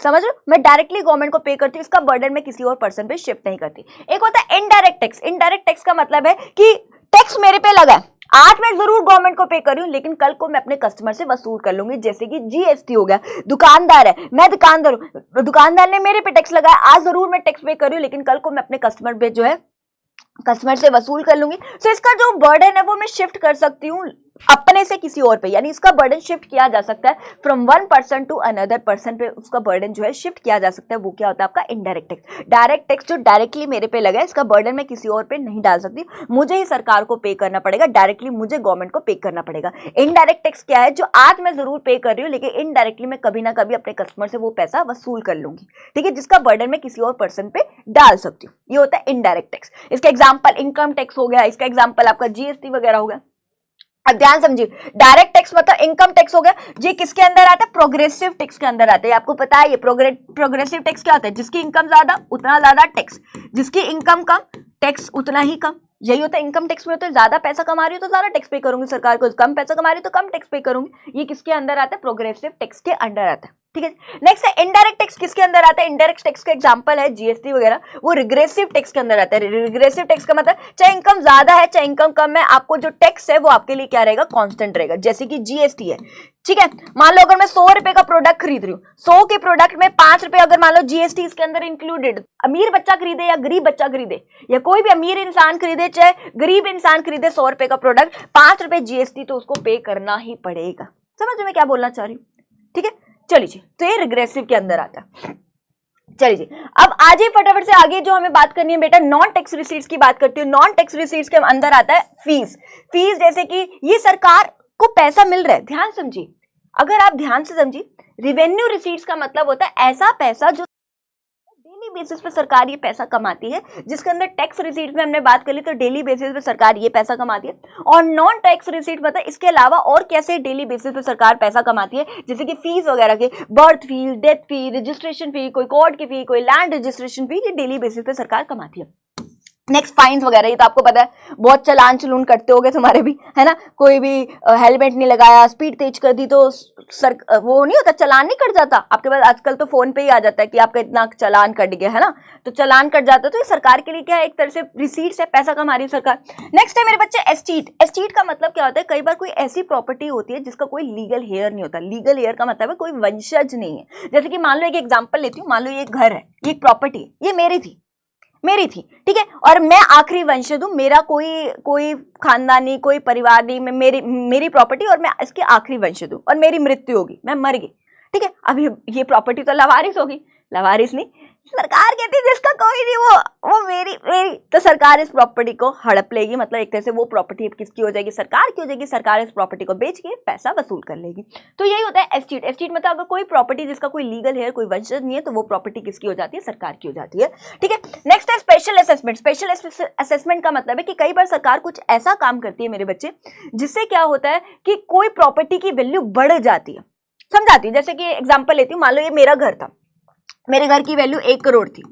समझ रहे हो, मैं डायरेक्टली गवर्नमेंट को पे करती हूँ, इसका बर्डन मैं किसी और पर्सन पे शिफ्ट नहीं करती। एक होता है इनडायरेक्ट टैक्स। इनडायरेक्ट टैक्स का मतलब है कि टैक्स मेरे पे लगा है, आज मैं जरूर गवर्नमेंट को पे कर रही हूं, लेकिन कल को मैं अपने कस्टमर से वसूल कर लूंगी। जैसे कि जीएसटी हो गया, दुकानदार है, मैं दुकानदार हूं, दुकानदार ने मेरे पे टैक्स लगाया, आज जरूर मैं टैक्स पे कर रही हूं, लेकिन कल को मैं अपने कस्टमर पे जो है कस्टमर से वसूल कर लूंगी। तो इसका जो बर्डन है वो मैं शिफ्ट कर सकती हूँ अपने से किसी और पे, यानी इसका बर्डन शिफ्ट किया जा सकता है from one person to another person पे, उसका बर्डन जो है शिफ्ट किया जा सकता है। वो क्या होता है आपका इनडायरेक्ट टैक्स। डायरेक्ट टैक्स जो डायरेक्टली मेरे पे लगा है, इसका बर्डन मैं किसी और पे नहीं डाल सकती, मुझे ही सरकार को पे करना पड़ेगा, डायरेक्टली मुझे गवर्नमेंट को पे करना पड़ेगा। इनडायरेक्ट टैक्स क्या है, जो आज मैं जरूर पे कर रही हूँ लेकिन इनडायरेक्टली मैं कभी ना कभी अपने कस्टमर से वो पैसा वसूल कर लूंगी। ठीक है, जिसका बर्डन मैं किसी और पर्सन पे डाल सकती हूँ, ये होता है इनडायरेक्ट टैक्स। इसका एग्जाम्पल इनकम टैक्स हो गया, इसका एग्जाम्पल आपका जीएसटी वगैरह हो गया। अब ध्यान समझिए, डायरेक्ट टैक्स मतलब इनकम टैक्स हो गया, ये किसके अंदर आता है, प्रोग्रेसिव टैक्स के अंदर आता है। आपको पता है ये प्रोग्रेसिव टैक्स क्या होता है, जिसकी इनकम ज्यादा उतना ज्यादा टैक्स, जिसकी इनकम कम टैक्स उतना ही कम। यही होता है इनकम टैक्स में, होता है ज्यादा पैसा कमा रही हो तो ज्यादा टैक्स पे करूंगी सरकार को, कम पैसा कमा रही हो तो कम टैक्स पे करूंगी। ये किसके अंदर आता है, प्रोग्रेसिव टैक्स के अंडर आता है। ठीक है, नेक्स्ट है इनडायरेक्ट टैक्स, किसके अंदर आता है, इनडायरेक्ट टैक्स का एग्जांपल है जीएसटी वगैरह, वो रिग्रेसिव टैक्स के अंदर आता है। रिग्रेसिव टैक्स का मतलब चाहे इनकम ज्यादा है चाहे इनकम कम है, आपको जो टैक्स है वो आपके लिए क्या रहेगा, कांस्टेंट रहेगा। जैसे कि जीएसटी है, ठीक है, मान लो अगर मैं 100 रुपए का प्रोडक्ट खरीद रही हूँ, 100 के प्रोडक्ट में 5 रुपए अगर मान लो जीएसटी इसके अंदर इंक्लूडेड, अमीर बच्चा खरीदे या गरीब बच्चा खरीदे या कोई भी अमीर इंसान खरीदे चाहे गरीब इंसान खरीदे 100 रुपए का प्रोडक्ट, 5 रुपए जीएसटी तो उसको पे करना ही पड़ेगा। समझ में क्या बोलना चाह रही हूँ। ठीक है, चलिए जी, तो ये रिग्रेसिव के अंदर आता है। चलिए जी, अब आज ही फटाफट से आगे जो हमें बात करनी है बेटा, नॉन टैक्स रिसीट्स की बात करती हूँ। नॉन टैक्स रिसीट्स के अंदर आता है फीस। फीस जैसे कि ये सरकार को पैसा मिल रहा है, ध्यान समझिए, अगर आप ध्यान से समझिए, रिवेन्यू रिसीट्स का मतलब होता है ऐसा पैसा जो डेली बेसिस पे सरकार ये पैसा कमाती है, जिसके अंदर टैक्स रिसीट्स में हमने बात करी तो डेली बेसिस पे सरकार ये पैसा कमाती है। और नॉन टैक्स रिसीट मतलब इसके अलावा और कैसे डेली बेसिस पे सरकार पैसा कमाती है, जैसे कि फीस वगैरह के, बर्थ फी, डेथ फी, रजिस्ट्रेशन फी, कोई कोर्ट की फी, कोई लैंड रजिस्ट्रेशन फी, ये डेली बेसिस पे सरकार कमाती है। नेक्स्ट फाइन्स वगैरह, ये तो आपको पता है, बहुत चलान चलून करते होगे तुम्हारे भी, है ना, कोई भी हेलमेट नहीं लगाया, स्पीड तेज कर दी तो वो नहीं होता, चलान नहीं कट जाता आपके पास, आजकल तो फोन पे ही आ जाता है कि आपका इतना चलान कट गया, है ना, तो चलान कट जाता है। तो ये सरकार के लिए क्या है, एक तरह से रिसीट्स है, पैसा कमा रही है सरकार। नेक्स्ट है मेरे बच्चे एस्टीट। एस्टीट का मतलब क्या होता है, कई बार कोई ऐसी प्रॉपर्टी होती है जिसका कोई लीगल हेयर नहीं होता। लीगल हेयर का मतलब है कोई वंशज नहीं है। जैसे कि मान लो एक एग्जाम्पल लेती हूँ, मान लो ये एक घर है, ये एक प्रॉपर्टी है, ये मेरी थी, ठीक है, और मैं आखिरी वंशज हूं, मेरा कोई खानदानी, कोई परिवार नहीं, मेरी प्रॉपर्टी और मैं इसके आखिरी वंशज हूं और मेरी मृत्यु होगी, मैं मर गई, ठीक है, अब ये प्रॉपर्टी तो लवारिस होगी, लवारिस नहीं, सरकार कहती है जिसका कोई नहीं वो मेरी, तो सरकार इस प्रॉपर्टी को हड़प लेगी, मतलब एक तरह से वो प्रॉपर्टी किसकी हो जाएगी, सरकार की हो जाएगी, सरकार इस प्रॉपर्टी को बेच के पैसा वसूल कर लेगी। तो यही होता है एस्टीट। एस्टीट मतलब अगर कोई प्रॉपर्टी जिसका कोई लीगल है, कोई वंशज नहीं है, तो वो प्रॉपर्टी किसकी हो जाती है, सरकार की हो जाती है, ठीक है। नेक्स्ट है स्पेशल असेसमेंट। स्पेशल असेसमेट का मतलब है कि कई बार सरकार कुछ ऐसा काम करती है मेरे बच्चे, जिससे क्या होता है कि कोई प्रॉपर्टी की वैल्यू बढ़ जाती है, समझाती है। जैसे कि एग्जाम्पल लेती हूँ, मान लो ये मेरा घर था, मेरे घर की वैल्यू 1 करोड़ थी,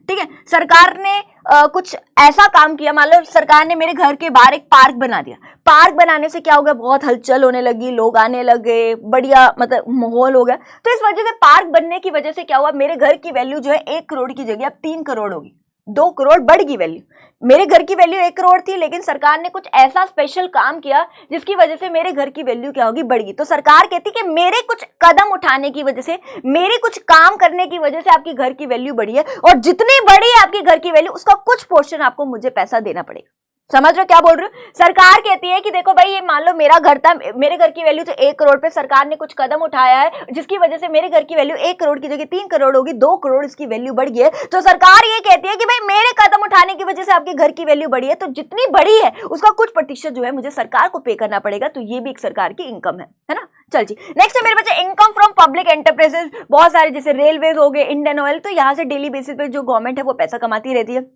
ठीक है, सरकार ने कुछ ऐसा काम किया, मान लो सरकार ने मेरे घर के बाहर एक पार्क बना दिया। पार्क बनाने से क्या हो गया, बहुत हलचल होने लगी, लोग आने लगे, बढ़िया मतलब माहौल हो गया। तो इस वजह से पार्क बनने की वजह से क्या हुआ, मेरे घर की वैल्यू जो है 1 करोड़ की जगह अब 3 करोड़ होगी, 2 करोड़ बढ़ गई वैल्यू। मेरे घर की वैल्यू 1 करोड़ थी, लेकिन सरकार ने कुछ ऐसा स्पेशल काम किया जिसकी वजह से मेरे घर की वैल्यू क्या होगी, बढ़ गई। तो सरकार कहती कि मेरे कुछ कदम उठाने की वजह से, मेरे कुछ काम करने की वजह से आपकी घर की वैल्यू बढ़ी है, और जितनी बढ़ी है आपकी घर की वैल्यू, उसका कुछ पोर्शन आपको मुझे पैसा देना पड़ेगा। समझ रहे हो क्या बोल रहे हो? सरकार कहती है कि देखो भाई, ये मान लो मेरा घर था, मेरे घर की वैल्यू तो 1 करोड़ पे, सरकार ने कुछ कदम उठाया है जिसकी वजह से मेरे घर की वैल्यू 1 करोड़ की जगह 3 करोड़ होगी, 2 करोड़ इसकी वैल्यू बढ़ गई है। तो सरकार ये कहती है कि भाई मेरे कदम उठाने की वजह से आपके घर की वैल्यू बढ़ी है, तो जितनी बढ़ी है उसका कुछ प्रतिशत जो है मुझे सरकार को पे करना पड़ेगा। तो ये भी एक सरकार की इनकम है ना। चल जी, नेक्स्ट है मेरे बच्चे इनकम फ्रॉम पब्लिक एंटरप्राइजेस। बहुत सारे जैसे रेलवेज हो गए, इंडियन ऑयल, तो यहाँ से डेली बेसिस पे जो गवर्नमेंट है वो पैसा कमाती रहती है,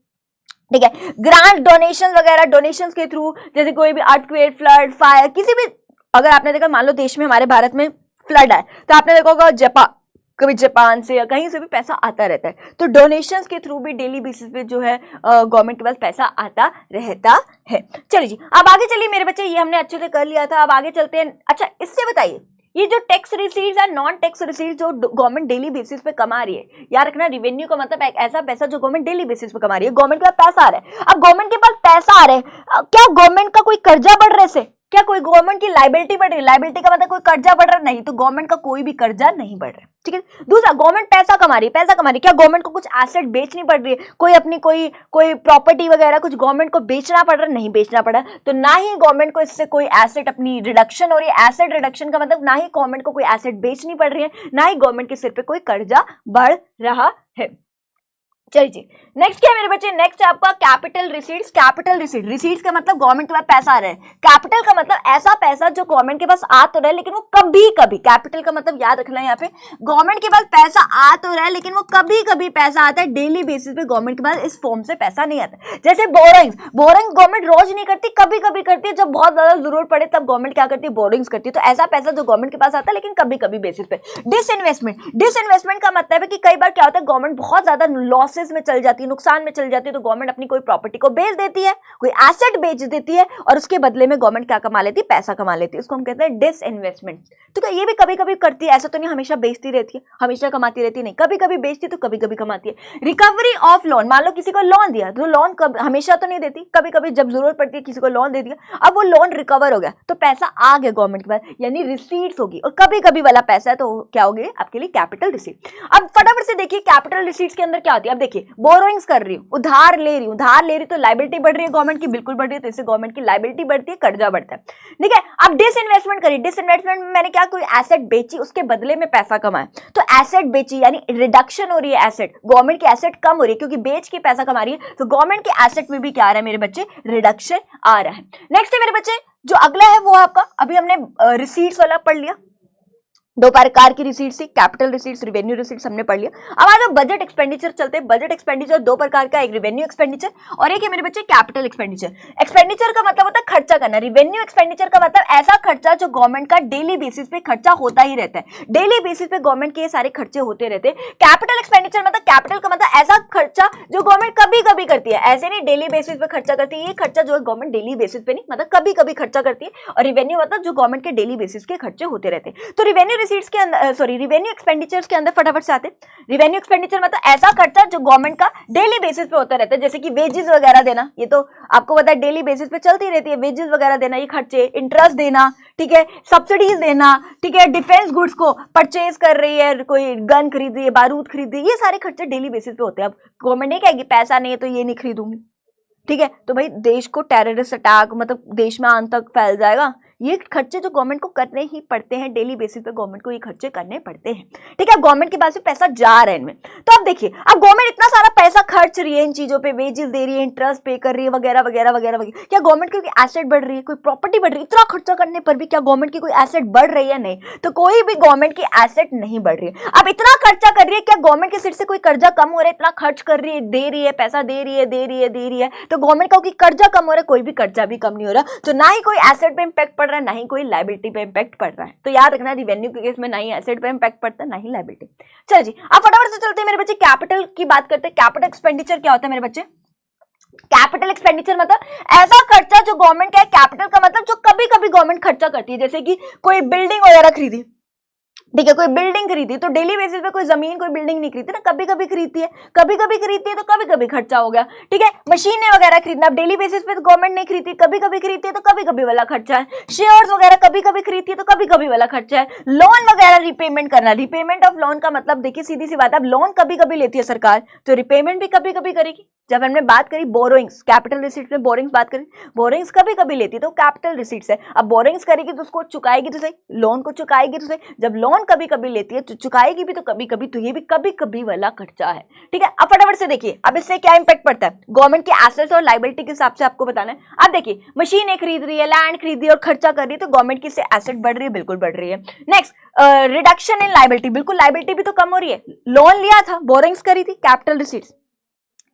ठीक है। ग्रांट, डोनेशन वगैरह, डोनेशन के थ्रू, जैसे कोई भी अर्थक्वेक, फ्लड, फायर, किसी भी, अगर आपने देखा मान लो देश में, हमारे भारत में फ्लड आए, तो आपने देखा होगा कभी जापान से या कहीं से भी पैसा आता रहता है। तो डोनेशंस के थ्रू भी डेली बेसिस पे जो है गवर्नमेंट के पास पैसा आता रहता है। चलिए जी, अब आगे चलिए मेरे बच्चे, ये हमने अच्छे से कर लिया था, अब आगे चलते हैं। अच्छा, इससे बताइए, ये जो टैक्स रिसीट्स है, नॉन टैक्स रिसीट्स जो गवर्नमेंट डेली बेसिस पे कमा रही है, याद रखना, रेवेन्यू का मतलब एक ऐसा पैसा जो गवर्नमेंट डेली बेसिस पे कमा रही है। गवर्नमेंट के पास पैसा आ रहा है, अब गवर्नमेंट के पास पैसा आ रहा है, क्या गवर्नमेंट का कोई कर्जा बढ़ रहा है से, क्या कोई गवर्नमेंट की लाइबिलिटी बढ़ रही है? लाइबिलिटी का मतलब कोई कर्जा बढ़ रहा है? नहीं, तो गवर्नमेंट का कोई भी कर्जा नहीं बढ़ रहा है, ठीक है। दूसरा, गवर्नमेंट पैसा कमा रही है, क्या गवर्नमेंट को कुछ एसेट बेचनी पड़ रही है, कोई अपनी कोई प्रॉपर्टी वगैरह कुछ गवर्नमेंट को बेचना पड़ रहा है? नहीं बेचना पड़ा, तो ना ही गवर्नमेंट को इससे कोई एसेट अपनी रिडक्शन हो रही है। एसेट रिडक्शन का मतलब ना ही गवर्नमेंट को कोई एसेट बेचनी पड़ रही है, ना ही गवर्नमेंट के सिर पे कोई कर्जा बढ़ रहा है। चलिए जी, नेक्स्ट क्या है मेरे बच्चे, नेक्स्ट है आपका कैपिटल रिसीट्स। कैपिटल रिसीट्स का मतलब गवर्नमेंट के पास पैसा आ रहा है। कैपिटल का मतलब ऐसा पैसा जो गवर्नमेंट के पास आ तो रहा है, लेकिन वो कभी कभी, कैपिटल का मतलब याद रखना है यहाँ पे, गवर्नमेंट के पास पैसा आ तो रहा है लेकिन वो कभी कभी पैसा आता है, डेली बेसिस पे गवर्नमेंट के पास इस फॉर्म से पैसा नहीं आता। जैसे बोरिंग्स गवर्नमेंट रोज नहीं करती, कभी कभी करती है, जब बहुत ज्यादा जरूरत पड़े तब गवर्नमेंट क्या करती है, बोरिंग्स करती है। तो ऐसा पैसा जो गवर्नमेंट के पास आता है लेकिन कभी कभी बेसिस पे। डिसइन्वेस्टमेंट का मतलब है कि कई बार क्या होता है, गवर्नमेंट बहुत ज्यादा लॉसेस में चल जाती है, नुकसान में चल जाती है, तो गवर्नमेंट अपनी कोई प्रॉपर्टी को बेच देती है, कोई एसेट बेच देती है, और उसके बदले में गवर्नमेंट क्या कमा लेती है, पैसा कमा लेती है। इसको हम कहते हैं डिसइन्वेस्टमेंट। तो ये भी कभी कभी करती है, ऐसा तो नहीं हमेशा बेचती रहती है, हमेशा कमाती रहती नहीं, कभी कभी बेचती तो कभी कभी कमाती है। रिकवरी ऑफ लोन, मान लो किसी को लोन दिया, तो लोन हमेशा तो नहीं देती, कभी कभी जब जरूरत पड़ती है किसी को लोन दे दिया, अब वो लोन रिकवर हो गया तो पैसा आ गया गवर्नमेंट के पास, यानी रिसीट्स होगी, और कभी कभी वाला पैसा है तो क्या होगी आपके लिए, कैपिटल रिसीट। अब फटाफट से देखिए कैपिटल रिसीट्स के अंदर क्या होती है। अब देखिए देखिए बोरोइंग्स कर रही हूँ, उधार ले रही हूँ तो लाइबिलिटी बढ़ रही है गवर्नमेंट की, बिल्कुल बढ़ रही है, तो इससे गवर्नमेंट की लाइबिलिटी बढ़ती है, कर्जा बढ़ता है, ठीक है। अब डिसइन्वेस्टमेंट करी, डिसइन्वेस्टमेंट में मैंने क्या, कोई एसेट बेची, उसके बदले में पैसा कमाया, तो एसेट बेची यानी रिडक्शन हो रही है एसेट, गवर्नमेंट की एसेट कम हो रही है क्योंकि बेच के पैसा कमा रही है, तो गवर्नमेंट के एसेट में भी क्या आ रहा है मेरे बच्चे, रिडक्शन आ रहा है। नेक्स्ट है मेरे बच्चे जो अगला है वो आपका, अभी हमने रिसीट्स वाला पढ़ लिया, दो प्रकार की रिसीट्स थी, कैपिटल रिसीट्स, रिवेन्यू रिसीट्स हमने पढ़ लिया। अब आ जाओ बजट एक्सपेंडिचर चलते हैं। बजट एक्सपेंडिचर दो प्रकार का, एक रिवेन्यू एक्सपेंडिचर और एक है मेरे बच्चे कैपिटल एक्सपेंडिचर। एक्सपेंडिचर का मतलब होता है खर्चा करना, रिवेन्यू एक्सपेंडिचर का मतलब ऐसा खर्चा जो गवर्नमेंट का डेली बेसिस पे खर्चा होता ही रहता है, डेली बेसिस पे गवर्नमेंट के ये सारे खर्चे होते रहते हैं। कैपिटल एक्सपेंडिचर मतलब, कैपिटल का मतलब ऐसा खर्चा जो गवर्नमेंट कभी कभी करती है, ऐसे नहीं डेली बेसिस पे खर्चा करती है, ये खर्चा जो है गवर्नमेंट डेली बेसिस पे नहीं, मतलब कभी कभी खर्चा करती है। और रिवेन्यू मतलब जो गवर्नमेंट के डेली बेसिस के खर्चे होते रहते हैं। तो रिवेन्यू रिसीट्स के अंदर, रिवेन्यू एक्सपेंडिचर्स के अंदर फटाफट से आते हैं। रिवेन्यू एक्सपेंडिचर मतलब ऐसा खर्चा जो गवर्नमेंट का डेली बेसिस पे होता रहता है, जैसे कि वेजेस वगैरह देना, ये तो आपको पता है डेली बेसिस पे चलती रहती है, वेजेस वगैरह देना, ये खर्चे, इंटरेस्ट देना, ठीक है, सब्सिडीज देना, ठीक है, डिफेंस गुड्स को परचेज कर रही है, कोई गन खरीद रही है, बारूद खरीद रही है, ये सारे खर्चे डेली बेसिस पे होते हैं। अब गवर्नमेंट नहीं कहेगी पैसा नहीं है तो ये नहीं खरीदूंगी, ठीक है, तो भाई देश को टेररिस्ट अटैक मतलब देश में आंत तक फैल जाएगा, ये खर्चे जो गवर्नमेंट को करने ही पड़ते हैं, डेली बेसिस पे गवर्नमेंट को ये खर्चे करने पड़ते हैं, ठीक है। गवर्नमेंट के पास से पैसा जा रहा है इनमें, तो अब देखिए अब गवर्नमेंट इतना सारा पैसा खर्च रही है इन चीजों पे, वेजेस दे रही है, इंटरेस्ट पे कर रही है वगैरह वगैरह वगैरह वगैरह, क्या गवर्नमेंट की कोई एसेट बढ़ रही है, कोई प्रॉपर्टी बढ़ रही है? इतना खर्चा करने पर भी क्या गवर्नमेंट की कोई एसेट बढ़ रही है? नहीं, तो कोई भी गवर्नमेंट की एसेट नहीं बढ़ रही है। अब इतना खर्चा कर रही है, क्या गवर्नमेंट के सिर से कोई कर्जा कम हो रहा है? इतना खर्च कर रही है, दे रही है, पैसा दे रही है, तो गवर्नमेंट का कर्जा कम हो रहा है? कोई भी कर्जा भी कम नहीं हो रहा, तो ना ही कोई एसेट पे इंपैक्ट पड़ रहा है, ना ही कोई लायबिलिटी पे इंपैक्ट पड़ रहा है। तो याद रखना रिवेन्यू के केस में ना ही एसेट पे इंपैक्ट पड़ता है, ना ही लायबिलिटी। चल जी, अब फटाफट से चलते हैं मेरे बच्चे, कैपिटल की बात करते हैं। कैपिटल एक्सपेंडिचर क्या होता है मेरे बच्चे? कैपिटल एक्सपेंडिचर मतलब ऐसा खर्चा जो गवर्नमेंट का है, कैपिटल का मतलब जो कभी कभी गवर्नमेंट खर्चा करती है, जैसे कि कोई बिल्डिंग वगैरह खरीदी, ठीक है, कोई बिल्डिंग खरीदी, तो डेली बेसिस पे कोई जमीन कोई बिल्डिंग नहीं खरीदती ना, कभी कभी खरीदती है, कभी कभी खरीदती है, तो कभी कभी खर्चा हो गया, ठीक है। मशीनें वगैरह खरीदना अब डेली बेसिस पे तो गवर्नमेंट नहीं खरीदती, कभी कभी खरीदती है तो कभी कभी वाला खर्चा है। शेयर्स वगैरह कभी कभी खरीदती है तो कभी कभी वाला खर्चा है। लोन वगैरह रिपेमेंट करना, रिपेमेंट ऑफ लोन का मतलब देखिए सीधी सी बात है, अब लोन कभी कभी लेती है सरकार तो रिपेमेंट भी कभी कभी करेगी। जब हमने बात करी बोरोइंग्स, कैपिटल रिसीट्स में बोरोइंग्स बात करी, बोरोइंग्स कभी कभी लेती है तो कैपिटल रिसीट्स है। अब बोरोइंग्स करेगी तो उसको चुकाएगी तो सही, लोन को चुकाएगी तो सही। जब लोन कभी कभी लेती है तो चुकाएगी भी तो कभी कभी, तो ये भी कभी कभी वाला खर्चा है, ठीक है। अब फटाफट से देखिए अब इससे क्या इंपैक्ट पड़ता है गवर्नमेंट के एसेट्स और लायबिलिटी के हिसाब से आपको बताना है। अब देखिए मशीनें खरीद रही है, लैंड खरीद रही है और खर्चा कर रही है, तो गवर्नमेंट की इससे एसेट बढ़ रही है, बिल्कुल बढ़ रही है। नेक्स्ट रिडक्शन इन लायबिलिटी, बिल्कुल लायबिलिटी भी तो कम हो रही है। लोन लिया था, बोरोइंग्स करी थी, कैपिटल रिसीट्स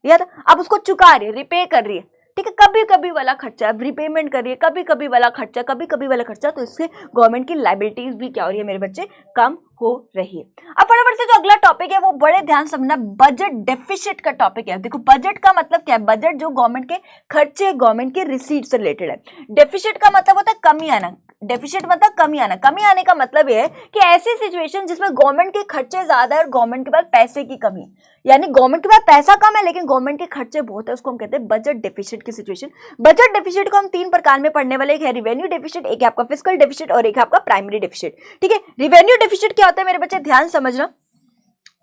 लिया था, अब उसको चुका रही है, रिपे कर रही है, ठीक है, कभी कभी वाला खर्चा, अब रिपेमेंट कर रही है, कभी कभी वाला खर्चा, कभी कभी वाला खर्चा, तो इससे गवर्नमेंट की लायबिलिटीज भी क्या हो रही है मेरे बच्चे, कम हो रही है। अब फटाफट से जो अगला टॉपिक है वो बड़े ध्यान समझना, बजट डेफिसिट का टॉपिक है। देखो बजट का मतलब क्या है, बजट जो गवर्नमेंट के खर्चे, गवर्नमेंट के रिसीट से रिलेटेड है। डेफिसिट का मतलब होता है कमी आना, डेफिसिट मतलब कमी आना। कमी आने का मतलब यह है कि ऐसी सिचुएशन जिसमें गवर्नमेंट के खर्चे ज्यादा है और गवर्नमेंट के पास पैसे की कमी, यानी गवर्नमेंट के पास पैसा कम है लेकिन गवर्नमेंट के खर्चे बहुत है, उसको हम कहते हैं बजट डेफिसिट की सिचुएशन। बजट डेफिसिट को हम तीन प्रकार में पढ़ने वाले, एक है रिवेन्यू डेफिसिट, एक है आपका फिस्कल डेफिसिट और एक है आपका प्राइमरी डेफिसिट, ठीक है। रिवेन्यू डेफिसिट क्या होता है मेरे बच्चे, ध्यान समझना,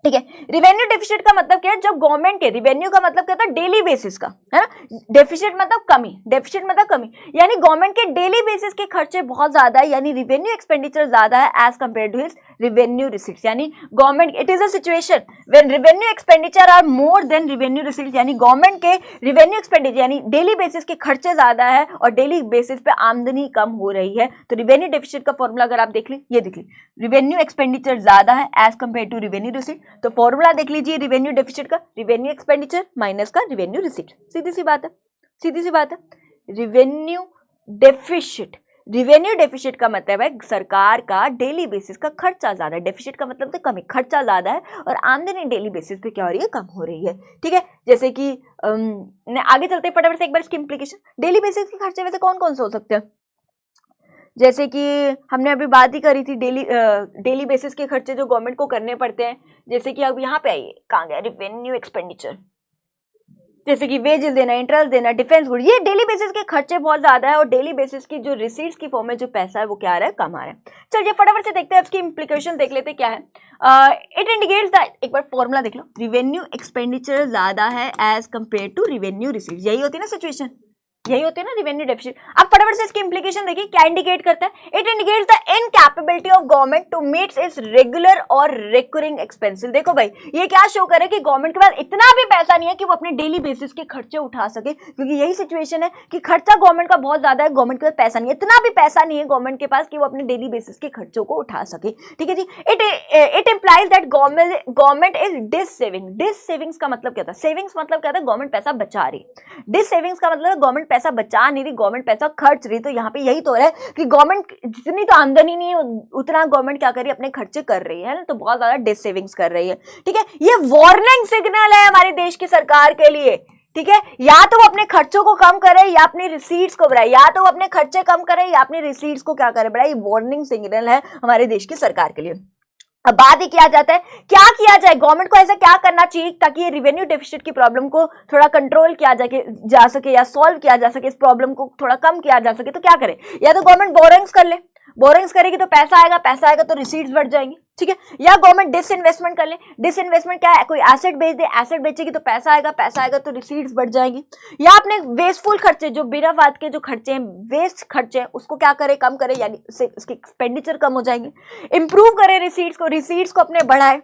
ठीक है। रिवेन्यू डेफिसिट का मतलब क्या है, जब गवर्नमेंट के, रिवेन्यू का मतलब क्या होता है डेली बेसिस का, है ना, डेफिसिट मतलब कमी, डेफिसिट मतलब कमी, यानी गवर्नमेंट के डेली बेसिस के खर्चे बहुत ज्यादा है, यानी रिवेन्यू एक्सपेंडिचर ज्यादा है as compare to his revenue receipts, यानी government, it is a situation when revenue expenditure are more than revenue receipts, यानी गवर्नमेंट के रिवेन्यू एक्सपेंडिचर यानी डेली बेसिस के खर्चे ज्यादा है और डेली बेसिस पे आमदनी कम हो रही है, तो रिवेन्यू डेफिसिट का फॉर्मूला अगर आप देख लें, ये देख लें, रिवेन्यू एक्सपेंडिचर ज्यादा है as compare to revenue receipt, तो फॉर्मूला देख लीजिए रिवेन्यू डेफिसिट का, रिवेन्यू एक्सपेंडिचर माइनस का रिवेन्यू रिसीट, सीधी सी बात है, सीधी सी बात है। रिवेन्यू डेफिसिट, रिवेन्यू डेफिसिट का मतलब है सरकार का डेली बेसिस का खर्चा ज्यादा है, डेफिसिट का मतलब तो कमी, खर्चा ज्यादा है और आमदनी डेली बेसिस पे क्या हो रही है, कम हो रही है, ठीक है। जैसे कि आगे चलते फटाफट से एक बार इसकी इंप्लीकेशन, डेली बेसिस के खर्चे वैसे कौन कौन से हो सकते हैं, जैसे कि हमने अभी बात ही करी थी डेली बेसिस के खर्चे जो गवर्नमेंट को करने पड़ते हैं, जैसे कि अब यहाँ पे आइए, कहाँ गया रिवेन्यू एक्सपेंडिचर, जैसे कि वेजेस देना, इंटरेस्ट देना, डिफेंस गुड, ये डेली बेसिस के खर्चे बहुत ज्यादा है और डेली बेसिस की जो रिसीट्स की फॉर्म में जो पैसा है वो क्या आ रहा है, कम आ रहा है। चलिए फटाफट से देखते हैं इसकी इम्प्लीकेशन देख लेते क्या है। इट इंडिकेट्स दैट, एक बार फॉर्मूला देख लो, रिवेन्यू एक्सपेंडिचर ज्यादा है as compare to revenue receipts, यही होती है ना सिचुएशन, यही होती है ना रिवेन्यू डेफिसिट। अब फटाफट से इसकी इंप्लीकेशन देखिए क्या इंडिकेट करता है। It indicates the incapability of government to meet its regular और रिकरिंग एक्सपेंसेस। देखो भाई ये क्या शो करे कि गवर्नमेंट के पास इतना भी पैसा नहीं है कि वो अपने डेली बेसिस के खर्चे उठा सके, क्योंकि यही सिचुएशन है कि खर्चा गवर्नमेंट का बहुत ज्यादा है, गवर्नमेंट के पास पैसा नहीं है, इतना भी पैसा नहीं है गवर्नमेंट के पास कि वो अपने डेली बेसिस के खर्चों को उठा सके। ठीक है जी। It implies that government is dissaving. Dissavings का मतलब क्या था, सेविंग्स मतलब क्या था, गवर्नमेंट पैसा बचा रही, डिस सेविंग्स का मतलब गवर्नमेंट पैसा बचा नहीं रही, गवर्नमेंट पैसा खर्च रही। तो यहाँ पे यही तो है कि गवर्नमेंट जितनी तो आमदनी नहीं है उतना गवर्नमेंट क्या कर रही है, अपने खर्चे कर रही है ना, तो बहुत ज्यादा डिस सेविंग्स कर रही है। ठीक है, ये वार्निंग सिग्नल है हमारे देश की सरकार के लिए। ठीक है, या तो वो अपने खर्चों को कम करे या अपनी रिसीट्स को बढ़ाए, या तो वो अपने खर्चे कम करे या अपनी रिसीट्स को क्या करे, बढ़ाए। वार्निंग सिग्नल है हमारे देश की सरकार के लिए। अब बात ही किया जाता है क्या किया जाए, गवर्नमेंट को ऐसा क्या करना चाहिए ताकि ये रिवेन्यू डेफिसिट की प्रॉब्लम को थोड़ा कंट्रोल किया जा सके या सॉल्व किया जा सके, इस प्रॉब्लम को थोड़ा कम किया जा सके। तो क्या करे, या तो गवर्नमेंट बोरिंग्स कर ले, बोरिंग्स करेगी तो पैसा आएगा, पैसा आएगा तो रिसीट्स बढ़ जाएंगी। ठीक है, या गवर्नमेंट डिसइन्वेस्टमेंट कर ले, डिसइन्वेस्टमेंट क्या है, कोई एसेट बेच दे, एसेट बेचेगी तो पैसा आएगा, पैसा आएगा तो रिसीट्स बढ़ जाएंगी। या अपने वेस्टफुल खर्चे, जो बिना बात के जो खर्चे हैं, वेस्ट खर्चे हैं, उसको क्या करे, कम करे, यानी उसके एक्सपेंडिचर कम हो जाएंगे। इंप्रूव करे रिसीट्स को अपने बढ़ाए,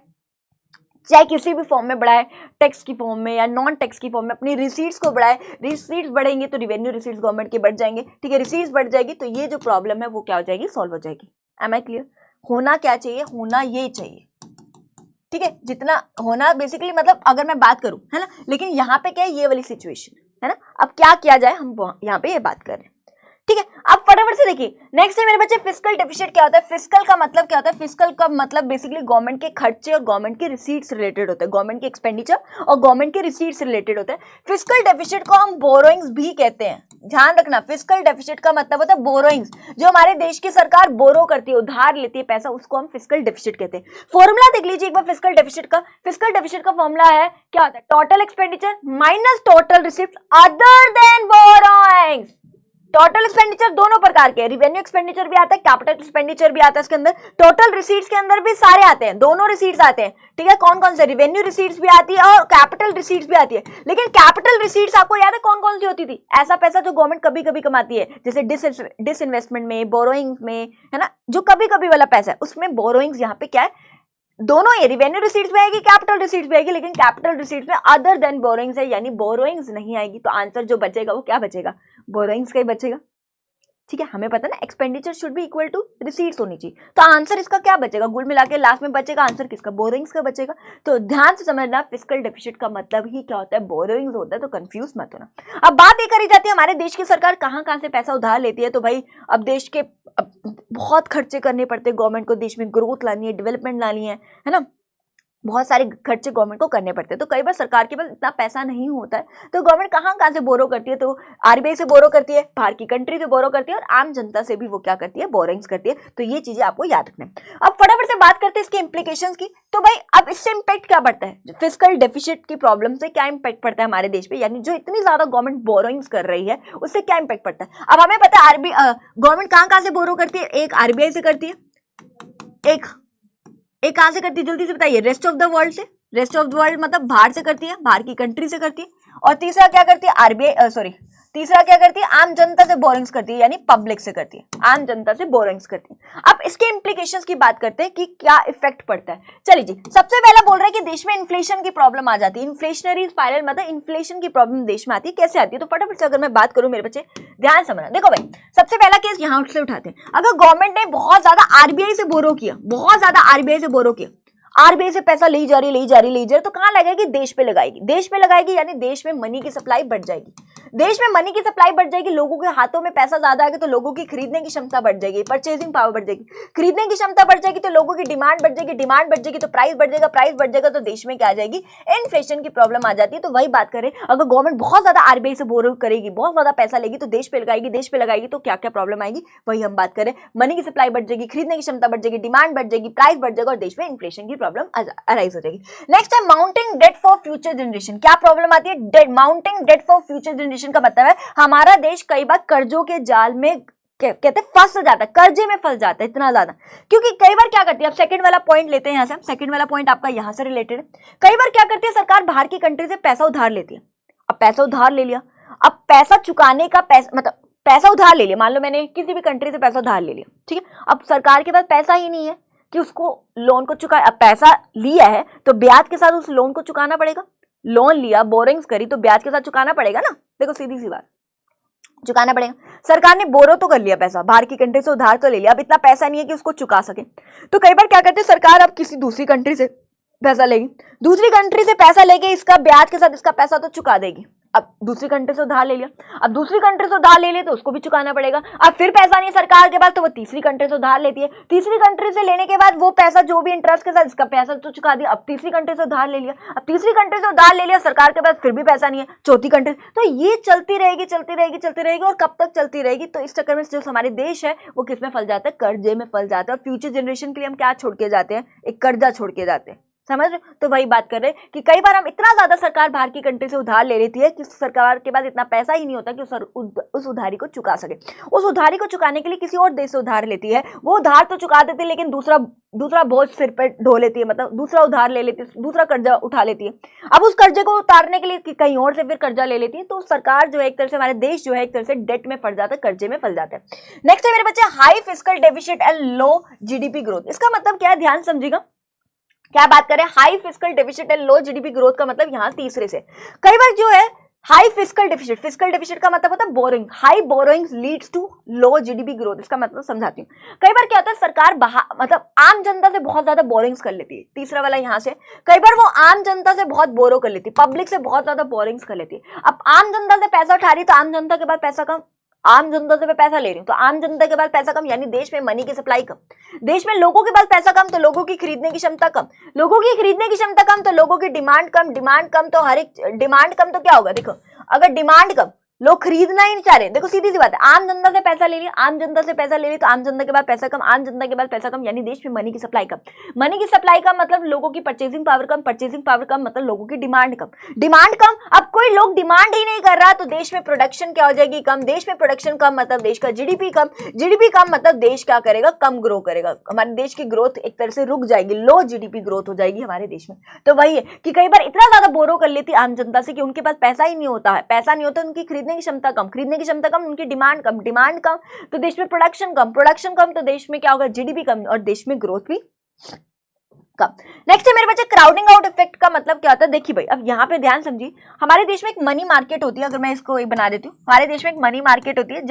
चाहे किसी भी फॉर्म में बढ़ाए, टैक्स की फॉर्म में या नॉन टैक्स की फॉर्म में, अपनी रिसीट्स को बढ़ाए। रिसीट्स बढ़ेंगे तो रिवेन्यू रिसीट्स गवर्नमेंट की बढ़ जाएंगे। ठीक है, रिसीट्स बढ़ जाएगी तो ये जो प्रॉब्लम है वो क्या हो जाएगी, सॉल्व हो जाएगी। Am I clear? होना क्या चाहिए, होना ये चाहिए। ठीक है, जितना होना बेसिकली मतलब अगर मैं बात करूं, है ना, लेकिन यहाँ पे क्या है, ये वाली सिचुएशन है ना। अब क्या किया जाए, हम यहाँ पे ये बात कर रहे हैं। ठीक है, अब फटाफट से देखिए नेक्स्ट है मेरे बच्चे, फिस्कल डेफिसिट क्या होता है। फिस्कल का मतलब क्या होता है, फिस्कल का मतलब बेसिकली गवर्नमेंट के खर्चे और गवर्नमेंट के रिसीट्स रिलेटेड होता है, गवर्नमेंट के एक्सपेंडिचर और गवर्नमेंट के रिसीट्स रिलेटेड होता है। फिस्कल डेफिसिट को हम बोरोइंग्स भी कहते हैं, ध्यान रखना। फिस्कल डेफिसिट का मतलब होता है बोरोइंग्स, जो हमारे देश की सरकार बोरो करती है, उधार लेती है पैसा, उसको हम फिस्कल डेफिसिट कहते हैं। फॉर्मूला देख लीजिए एक बार फिस्कल डेफिसिट का। फिस्कल डेफिसिट का फॉर्मूला है क्या होता है, total expenditure minus total receipts other than borrowings. Total expenditure दोनों प्रकार के, रिवेन्यू एक्सपेंडिचर भी आता है, कैपिटल एक्सपेंडिचर भी आता है इसके अंदर, टोटल रिसीट्स के अंदर भी सारे आते हैं, दोनों रिसीट्स आते हैं। ठीक है, कौन कौन से, रिवेन्यू रिसीट्स भी आती है और कैपिटल रिसीट्स भी आती है। लेकिन कैपिटल रिसीट्स आपको याद है कौन कौन सी होती थी, ऐसा पैसा जो गवर्नमेंट कभी कभी कमाती है, जैसे डिसइन्वेस्टमेंट में, बोरोइंग में, है ना, जो कभी कभी वाला पैसा है, उसमें बोरोइंग्स यहाँ पे क्या है, दोनों ही, रिवेन्यू रिसीट्स भी आएगी, कैपिटल रिसीट्स भी आएगी, लेकिन कैपिटल रिसीट्स में अदर देन बोरोइंग्स है, यानी बोरोइंग्स नहीं आएगी। तो आंसर जो बचेगा वो क्या बचेगा, बोरोइंग्स का ही बचेगा। ठीक है, हमें पता ना expenditure should be equal to receipts होनी चाहिए, तो आंसर इसका क्या बचेगा, कुल मिला के लास्ट में बचेगा आंसर किसका, बोरोइंग्स का बचेगा। तो ध्यान से समझना, फिस्कल डेफिसिट का मतलब ही क्या होता है, बोरोइंग्स होता है, तो कंफ्यूज मत होना। अब बात ये करी जाती है हमारे देश की सरकार कहाँ कहाँ से पैसा उधार लेती है। तो भाई अब देश के बहुत खर्चे करने पड़ते हैं गवर्नमेंट को, देश में ग्रोथ लानी है, डेवलपमेंट लानी है ना, बहुत सारे खर्चे गवर्नमेंट को करने पड़ते हैं। तो कई बार सरकार के पास इतना पैसा नहीं होता है, तो गवर्नमेंट कहाँ कहाँ से बोरो करती है, तो आरबीआई से बोरो करती है, बाहर की कंट्री से बोरो करती है, और आम जनता से भी वो क्या करती है, बोरिंग्स करती है। तो ये चीजें आपको याद रखना है। अब फटाफट से बात करते हैं इसके इंप्लीकेशंस की। तो भाई अब इससे इम्पैक्ट क्या पड़ता है, फिस्कल डेफिसिट की प्रॉब्लम से क्या इम्पैक्ट पड़ता है हमारे देश पे, यानी जो इतनी ज्यादा गवर्नमेंट बोरोइंग्स कर रही है उससे क्या इम्पैक्ट पड़ता है। अब हमें पता है गवर्नमेंट कहाँ कहाँ से बोरो करती है, एक आरबीआई से करती है, एक कहां से करती है, जल्दी से बताइए, रेस्ट ऑफ द वर्ल्ड से। रेस्ट ऑफ द वर्ल्ड मतलब बाहर से करती है, बाहर की कंट्री से करती है। और तीसरा क्या करती है, आरबीआई तीसरा क्या करती है, आम जनता से बोरिंग्स करती है, यानी पब्लिक से करती है, आम जनता से बोरिंग्स करती है। अब इसके इंप्लीकेशंस की बात करते हैं कि क्या इफेक्ट पड़ता है। चलिए जी, सबसे पहला बोल रहा है कि देश में इन्फ्लेशन की प्रॉब्लम आ जाती है, इन्फ्लेशनरी स्पाइरल मतलब इन्फ्लेशन की प्रॉब्लम देश में आती है। कैसे आती है, तो फटाफट से अगर मैं बात करूं मेरे बच्चे ध्यान समझना। देखो भाई, सबसे पहला केस यहां से उठाते हैं। अगर गवर्नमेंट ने बहुत ज्यादा आरबीआई से बोरो किया, बहुत ज्यादा आरबीआई से बोरो किया, आरबीआई से पैसा ली जा रही, तो कहां लगाएगी, देश पे लगाएगी। देश पे लगाएगी यानी देश में मनी की सप्लाई बढ़ जाएगी। देश में मनी की सप्लाई बढ़ जाएगी, लोगों के हाथों में पैसा ज्यादा आएगा तो लोगों की खरीदने की क्षमता बढ़ जाएगी, परचेजिंग पावर बढ़ जाएगी, खरीदने की क्षमता बढ़ जाएगी तो लोगों की डिमांड बढ़ जाएगी, डिमांड बढ़ जाएगी तो प्राइस बढ़ जाएगा, प्राइस बढ़ जाएगा तो देश में क्या आ जाएगी, इन्फ्लेशन की प्रॉब्लम आ जाती है। तो वही बात करें, अगर गवर्नमेंट बहुत ज्यादा आरबीआई से बोरो करेगी, बहुत ज्यादा पैसा लेगी तो देश पे लगाएगी तो क्या क्या प्रॉब्लम आएगी, वही हम बात करें। मनी की सप्लाई बढ़ जाएगी, खरीदने की क्षमता बढ़ जाएगी, डिमांड बढ़ जाएगी, प्राइस बढ़ जाएगा और देश में इन्फ्लेशन की प्रॉब्लम अराइज हो जाएगी। नेक्स्ट है mounting debt for future generation. क्या प्रॉब्लम आती है? Mounting debt for future generation का मतलब है हमारा देश कई बार कर्जों के जाल में कहते हैं फंस जाता है, कर्जे में फंस जाता है इतना ज्यादा, क्योंकि कई बार क्या करती है, अब सेकंड वाला पॉइंट लेते हैं, यहां से सेकंड वाला पॉइंट आपका यहां से रिलेटेड है। कई बार क्या करती है सरकार, बाहर की कंट्री से पैसा उधार लेती है। अब पैसा उधार ले लिया, अब पैसा चुकाने का मतलब पैसा उधार ले लिया, मान लो मैंने किसी भी कंट्री से पैसा उधार ले लिया, ठीक है। अब सरकार के पास पैसा ही नहीं है कि उसको लोन को चुकाए। अब पैसा लिया है तो ब्याज के साथ उस लोन को चुकाना पड़ेगा। लोन लिया, बोरिंग्स करी तो ब्याज के साथ चुकाना पड़ेगा ना, देखो सीधी सी बात, चुकाना पड़ेगा। सरकार ने बोरो तो कर लिया पैसा, बाहर की कंट्री से उधार तो ले लिया, अब इतना पैसा नहीं है कि उसको चुका सके। तो कई बार क्या करते हैं सरकार, अब किसी दूसरी कंट्री से पैसा लेगी, दूसरी कंट्री से पैसा लेके इसका ब्याज के साथ इसका पैसा तो चुका देगी। अब दूसरी कंट्री से उधार ले लिया, अब दूसरी कंट्री से उधार ले लिया तो उसको भी चुकाना पड़ेगा। अब फिर पैसा नहीं है सरकार के पास तो वो तीसरी कंट्री से उधार लेती है, तीसरी कंट्री से लेने के बाद वो पैसा जो भी इंटरेस्ट के साथ इसका पैसा तो चुका दिया। अब तीसरी कंट्री से उधार ले लिया, अब तीसरी कंट्री से उधार ले लिया, सरकार के पास फिर भी पैसा नहीं है, चौथी कंट्री। तो ये चलती रहेगी चलती रहेगी चलती रहेगी, और कब तक चलती रहेगी? तो इस चक्कर में जो हमारे देश है वो किस में फंस जाता है, कर्जे में फंस जाता है। और फ्यूचर जनरेशन के लिए हम क्या छोड़ के जाते हैं, एक कर्जा छोड़ के जाते हैं, समझ रहे? तो वही बात कर रहे हैं कि कई बार हम इतना ज्यादा सरकार बाहर की कंट्री से उधार ले लेती है कि सरकार के पास इतना पैसा ही नहीं होता कि उस उधारी को चुका सके। उस उधारी को चुकाने के लिए किसी और देश से उधार लेती है, वो उधार तो चुका देती है लेकिन दूसरा बोझ सिर पे ढो लेती है, मतलब दूसरा उधार ले लेती है, दूसरा कर्जा उठा लेती है। अब उस कर्जे को उतारने के लिए कहीं और से फिर कर्जा ले लेती है। तो सरकार जो है एक तरह से, हमारे देश जो है एक तरह से डेट में फंस जाता है, कर्जे में फंस जाता है। नेक्स्ट है मेरे बच्चे high fiscal deficit and low GDP growth. इसका मतलब क्या है, ध्यान समझिएगा क्या बात करें। High fiscal deficit and low GDP growth का मतलब यहां तीसरे से, कई बार जो है हाई फिस्कल डेफिसिट का मतलब होता है borrowing, high borrowings leads to low GDP growth. इसका मतलब समझाती हूँ। कई बार क्या होता है सरकार मतलब आम जनता से बहुत ज्यादा बोरिंग्स कर लेती है, तीसरा वाला यहां से, कई बार वो आम जनता से बहुत बोरो कर लेती है, पब्लिक से बहुत ज्यादा बोरिंग्स कर लेती है। अब आम जनता से पैसा उठा रही है तो आम जनता के पास पैसा कम, आम जनता से मैं पैसा ले रही हूँ तो आम जनता के पास पैसा कम, यानी देश में मनी की सप्लाई कम, देश में लोगों के पास पैसा कम तो लोगों की खरीदने की क्षमता कम, लोगों की खरीदने की क्षमता कम तो लोगों की डिमांड कम, डिमांड कम तो हर एक डिमांड कम तो क्या होगा, देखो अगर डिमांड कम, लोग खरीदना ही नहीं चाह रहे, देखो सीधी सी बात है, आम जनता से पैसा ले लिया, आम जनता से पैसा ले लिया तो आम जनता के पास पैसा कम, आम जनता के पास पैसा कम, यानी देश में मनी की सप्लाई कम, मनी की सप्लाई कम मतलब लोगों की परचेसिंग पावर कम, परचेसिंग पावर कम मतलब लोगों की डिमांड कम, डिमांड कम, अब कोई लोग डिमांड ही नहीं कर रहा तो देश में प्रोडक्शन क्या हो जाएगी, कम, देश में प्रोडक्शन कम मतलब देश का जीडीपी कम, जीडीपी कम मतलब देश क्या करेगा, कम ग्रो करेगा, हमारे देश की ग्रोथ एक तरह से रुक जाएगी, लो जीडीपी ग्रोथ हो जाएगी हमारे देश में। तो वही है कि कई बार इतना ज्यादा बोरो कर लेती आम जनता से कि उनके पास पैसा ही नहीं होता है, पैसा नहीं होता, उनकी खरीदने की क्षमता कम, खरीदने की क्षमता कम, उनकी डिमांड कम, डिमांड कम तो देश में प्रोडक्शन कम, प्रोडक्शन कम तो देश में क्या होगा, जीडीपी कम और देश में ग्रोथ भी कम। नेक्स्ट है मेरे बच्चे क्राउडिंग आउट इफेक्ट का मतलब क्या होता है। देखिए भाई अब यहाँ पे ध्यान समझिए, हमारे देश में एक मनी मार्केट होती है, अगर मैं इसको बना देती हूँ, हमारे देश में एक मनी मार्केट होती है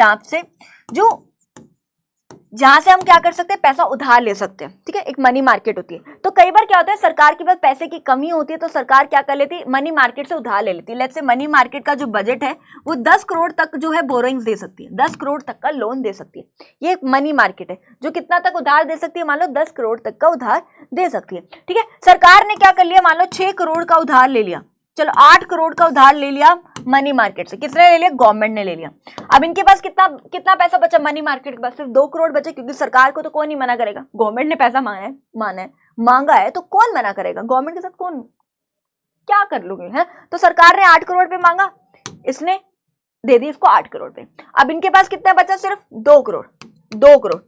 जहां से हम क्या कर सकते हैं, पैसा उधार ले सकते हैं, ठीक है, एक मनी मार्केट होती है। तो कई बार क्या होता है सरकार के पास पैसे की कमी होती है तो सरकार क्या कर लेती है, मनी मार्केट से उधार ले लेती है। लेट्स से मनी मार्केट का जो बजट है वो 10 करोड़ तक जो है बोरोइंग्स दे सकती है, 10 करोड़ तक का लोन दे सकती है। ये एक मनी मार्केट है जो कितना तक उधार दे सकती है, मान लो 10 करोड़ तक का उधार दे सकती है, ठीक है। सरकार ने क्या कर लिया, मान लो 6 करोड़ का उधार ले लिया, चलो 8 करोड़ का उधार ले लिया मनी मार्केट से, किसने ले लिया, गवर्नमेंट ने ले लिया। अब इनके पास कितना पैसा बचा, मनी मार्केट के पास सिर्फ 2 करोड़ बचे, क्योंकि सरकार को तो कौन ही मना करेगा, गवर्नमेंट ने पैसा मांगा है तो कौन मना करेगा, गवर्नमेंट के साथ कौन क्या कर लोगे हैं। तो सरकार ने 8 करोड़ पे मांगा, इसने दे दी इसको 8 करोड़ पे। अब इनके पास कितना बचा, सिर्फ 2 करोड़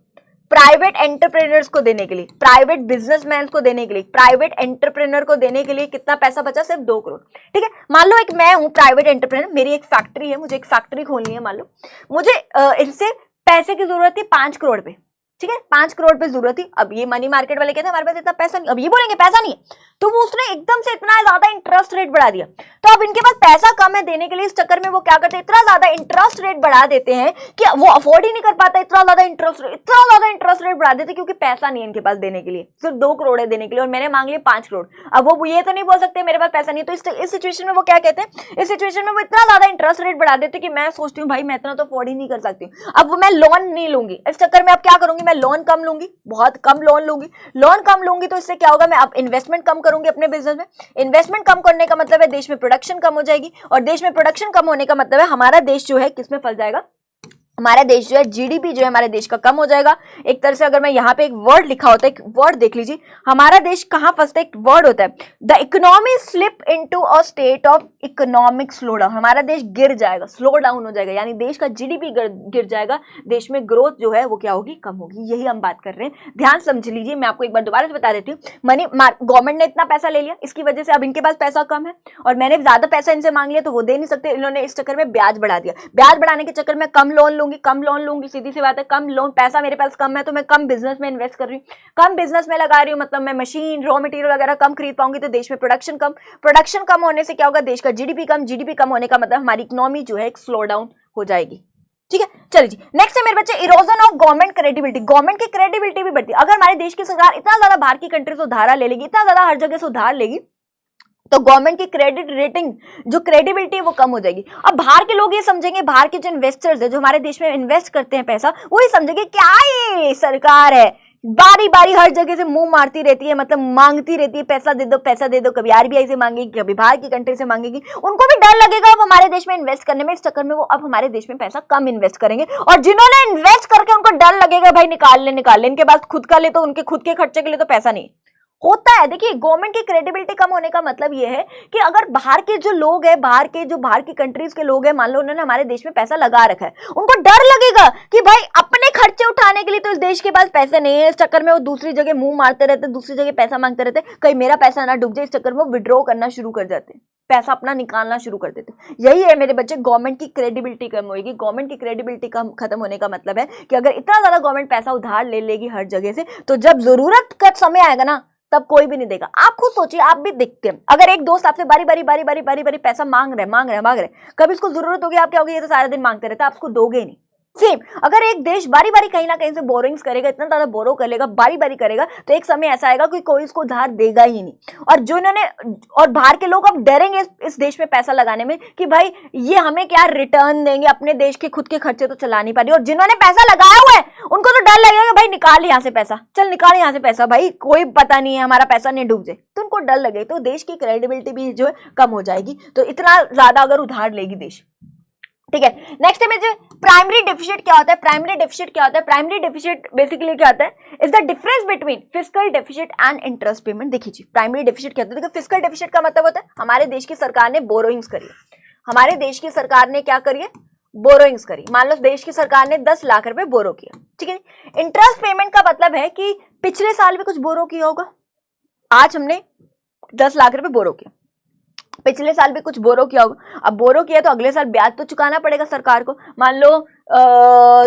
प्राइवेट एंटरप्रेन्योर्स को देने के लिए, प्राइवेट बिजनेसमैन को देने के लिए, प्राइवेट एंटरप्रेन्योर को देने के लिए कितना पैसा बचा, सिर्फ 2 करोड़, ठीक है। मान लो एक मैं हूं प्राइवेट एंटरप्रेन्योर, मेरी एक फैक्ट्री है, मुझे एक फैक्ट्री खोलनी है, मान लो मुझे इससे पैसे की जरूरत थी 5 करोड़ पे, ठीक है, 5 करोड़ पे जरूरत थी। अब ये मनी मार्केट वाले कहते हैं हमारे पास इतना पैसा नहीं, अब ये बोलेंगे पैसा नहीं है, तो वो उसने एकदम से इतना ज्यादा इंटरेस्ट रेट बढ़ा दिया। तो अब इनके पास पैसा कम है देने के लिए, इस चक्कर में वो क्या करते हैं, इतना ज्यादा इंटरेस्ट रेट बढ़ा देते हैं कि वो अफोर्ड ही नहीं कर पाता, इतना ज्यादा इंटरेस्ट रेट बढ़ा देते क्योंकि पैसा नहीं है इनके पास देने के लिए, सिर्फ 2 करोड़ है देने के लिए और मैंने मांग लिए 5 करोड़। अब वो ये तो नहीं बोल सकते मेरे पास पैसा नहीं, तो इस सिचुएशन में वो क्या कहते हैं, इस सिचुएशन में वो इतना ज्यादा इंटरेस्ट रेट बढ़ा देते कि मैं सोचती हूँ भाई मैं इतना तो अफोर्ड ही नहीं कर सकती हूँ, अब मैं लोन नहीं लूंगी। इस चक्कर में अब क्या करूंगी, मैं लोन कम लूंगी, बहुत कम लोन लूंगी, तो इससे क्या होगा, मैं अब इन्वेस्टमेंट कम करूंगी अपने बिजनेस में। इन्वेस्टमेंट कम करने का मतलब है देश में प्रोडक्शन कम हो जाएगी, और देश में प्रोडक्शन कम होने का मतलब है हमारा देश जो है किसमें फंस जाएगा, हमारा देश जो है जीडीपी जो है हमारे देश का कम हो जाएगा। एक तरह से अगर मैं यहाँ पे एक वर्ड लिखा होता है, एक वर्ड देख लीजिए, हमारा देश कहाँ फंसता है, एक वर्ड होता है, the economy slip into a state of economic slow down. हमारा देश गिर जाएगा, स्लो डाउन हो जाएगा, यानी देश का जीडीपी गिर जाएगा, देश में ग्रोथ जो है वो क्या होगी, कम होगी। यही हम बात कर रहे हैं, ध्यान समझ लीजिए। मैं आपको एक बार दोबारा से बता देती हूँ, गवर्नमेंट ने इतना पैसा ले लिया, इसकी वजह से अब इनके पास पैसा कम है और मैंने ज्यादा पैसा इनसे मांग लिया तो वो दे नहीं सकते, इन्होंने इस चक्कर में ब्याज बढ़ा दिया। ब्याज बढ़ाने के चक्कर में कम लोन लूंगी, सीधी सी बात है, कम लोन, पैसा मेरे पास कम है तो मैं कम बिजनेस में इन्वेस्ट कर रही हूँ, कम बिजनेस में लगा रही हूँ, मतलब मैं मशीन रॉ मटेरियल वगैरह कम खरीद पाऊंगी, तो देश में प्रोडक्शन कम होने से क्या होगा, देश का जीडीपी कम होने का मतलब हमारी इकोनॉमी जो है एक स्लो डाउन हो जाएगी। ठीक है, चलिए जी, नेक्स्ट है मेरे बच्चे erosion of government credibility. Government की क्रेडिबिलिटी भी बढ़ती है। अगर हमारे देश की सरकार इतना ज्यादा बाहर की कंट्री से उधार ले लेगी, इतना ज्यादा हर जगह से उधार लेगी, तो गवर्नमेंट की क्रेडिट रेटिंग जो क्रेडिबिलिटी है वो कम हो जाएगी। अब बाहर के लोग ये समझेंगे, बाहर के जो इन्वेस्टर्स है जो हमारे देश में इन्वेस्ट करते हैं पैसा, वो ये समझेंगे क्या ये सरकार है, बारी बारी हर जगह से मुंह मारती रहती है, मतलब मांगती रहती है, पैसा दे दो, कभी आरबीआई से मांगेगी, कभी बाहर की कंट्री से मांगेगी। उनको भी डर लगेगा अब हमारे देश में इन्वेस्ट करने में, इस चक्कर में वो अब हमारे देश में पैसा कम इन्वेस्ट करेंगे। और जिन्होंने इन्वेस्ट करके उनको डर लगेगा भाई निकाल ले, इनके पास खुद का ले तो उनके खुद के खर्चे के लिए तो पैसा नहीं होता है। देखिए, गवर्नमेंट की क्रेडिबिलिटी कम होने का मतलब यह है कि अगर बाहर के जो लोग हैं, बाहर की कंट्रीज के लोग हैं, मान लो उन्होंने हमारे देश में पैसा लगा रखा है, उनको डर लगेगा कि भाई अपने खर्चे उठाने के लिए तो इस देश के पास पैसे नहीं है, इस चक्कर में वो दूसरी जगह मुंह मारते रहते, दूसरी जगह पैसा मांगते रहते, कहीं मेरा पैसा ना डूब जाए, इस चक्कर में वो विड्रॉ करना शुरू कर जाते हैं, पैसा अपना निकालना शुरू कर देते। यही है मेरे बच्चे, गवर्नमेंट की क्रेडिबिलिटी कम होगी। गवर्नमेंट की क्रेडिबिलिटी खत्म होने का मतलब है कि अगर इतना ज्यादा गवर्नमेंट पैसा उधार ले लेगी हर जगह से, तो जब जरूरत का समय आएगा ना, तब कोई भी नहीं देगा। आप खुद सोचिए, आप भी देखते हैं, अगर एक दोस्त आपसे बारी पैसा मांग रहे, कभी उसको जरूरत होगी, आप क्या होगी, ये तो सारा दिन मांगते रहता है, आप उसको दोगे ही नहीं। सेम, अगर एक देश बारी बारी कहीं ना कहीं से बोरिंग्स करेगा, इतना ज्यादा बोरो कर लेगा, बारी बारी करेगा, तो एक समय ऐसा आएगा कि कोई इसको उधार देगा ही नहीं। और बाहर के लोग अब डरेंगे इस देश में पैसा लगाने में कि भाई ये हमें क्या रिटर्न देंगे, अपने देश के खुद के खर्चे तो चला नहीं पा रही। और जिन्होंने पैसा लगाया हुआ है उनको तो डर लगेगा भाई निकाल यहाँ से पैसा, चल निकाल यहाँ से पैसा, भाई कोई पता नहीं है हमारा पैसा नहीं डूब जाए, तो उनको डर लगे, तो देश की क्रेडिबिलिटी भी जो है कम हो जाएगी। तो इतना ज्यादा अगर उधार लेगी देश, ठीक है। नेक्स्ट है मुझे प्राइमरी डेफिसिट क्या होता है। प्राइमरी डेफिसिट बेसिकली क्या होता है, is the difference between fiscal deficit and interest payment. देखिए प्राइमरी डेफिसिट क्या होता है, देखो फिस्कल डेफिसिट का मतलब होता है हमारे देश की सरकार ने बोरोइंग्स करी, हमारे देश की सरकार ने क्या करी है, बोरोइंग्स करी। मान लो देश की सरकार ने 10 लाख रुपए बोरो किया, ठीक है। इंटरेस्ट पेमेंट का मतलब है कि पिछले साल भी कुछ बोरो किया होगा, आज हमने 10 लाख रुपए बोरो किया, पिछले साल भी कुछ बोरो किया होगा, अब बोरो किया तो अगले साल ब्याज तो चुकाना पड़ेगा सरकार को। मान लो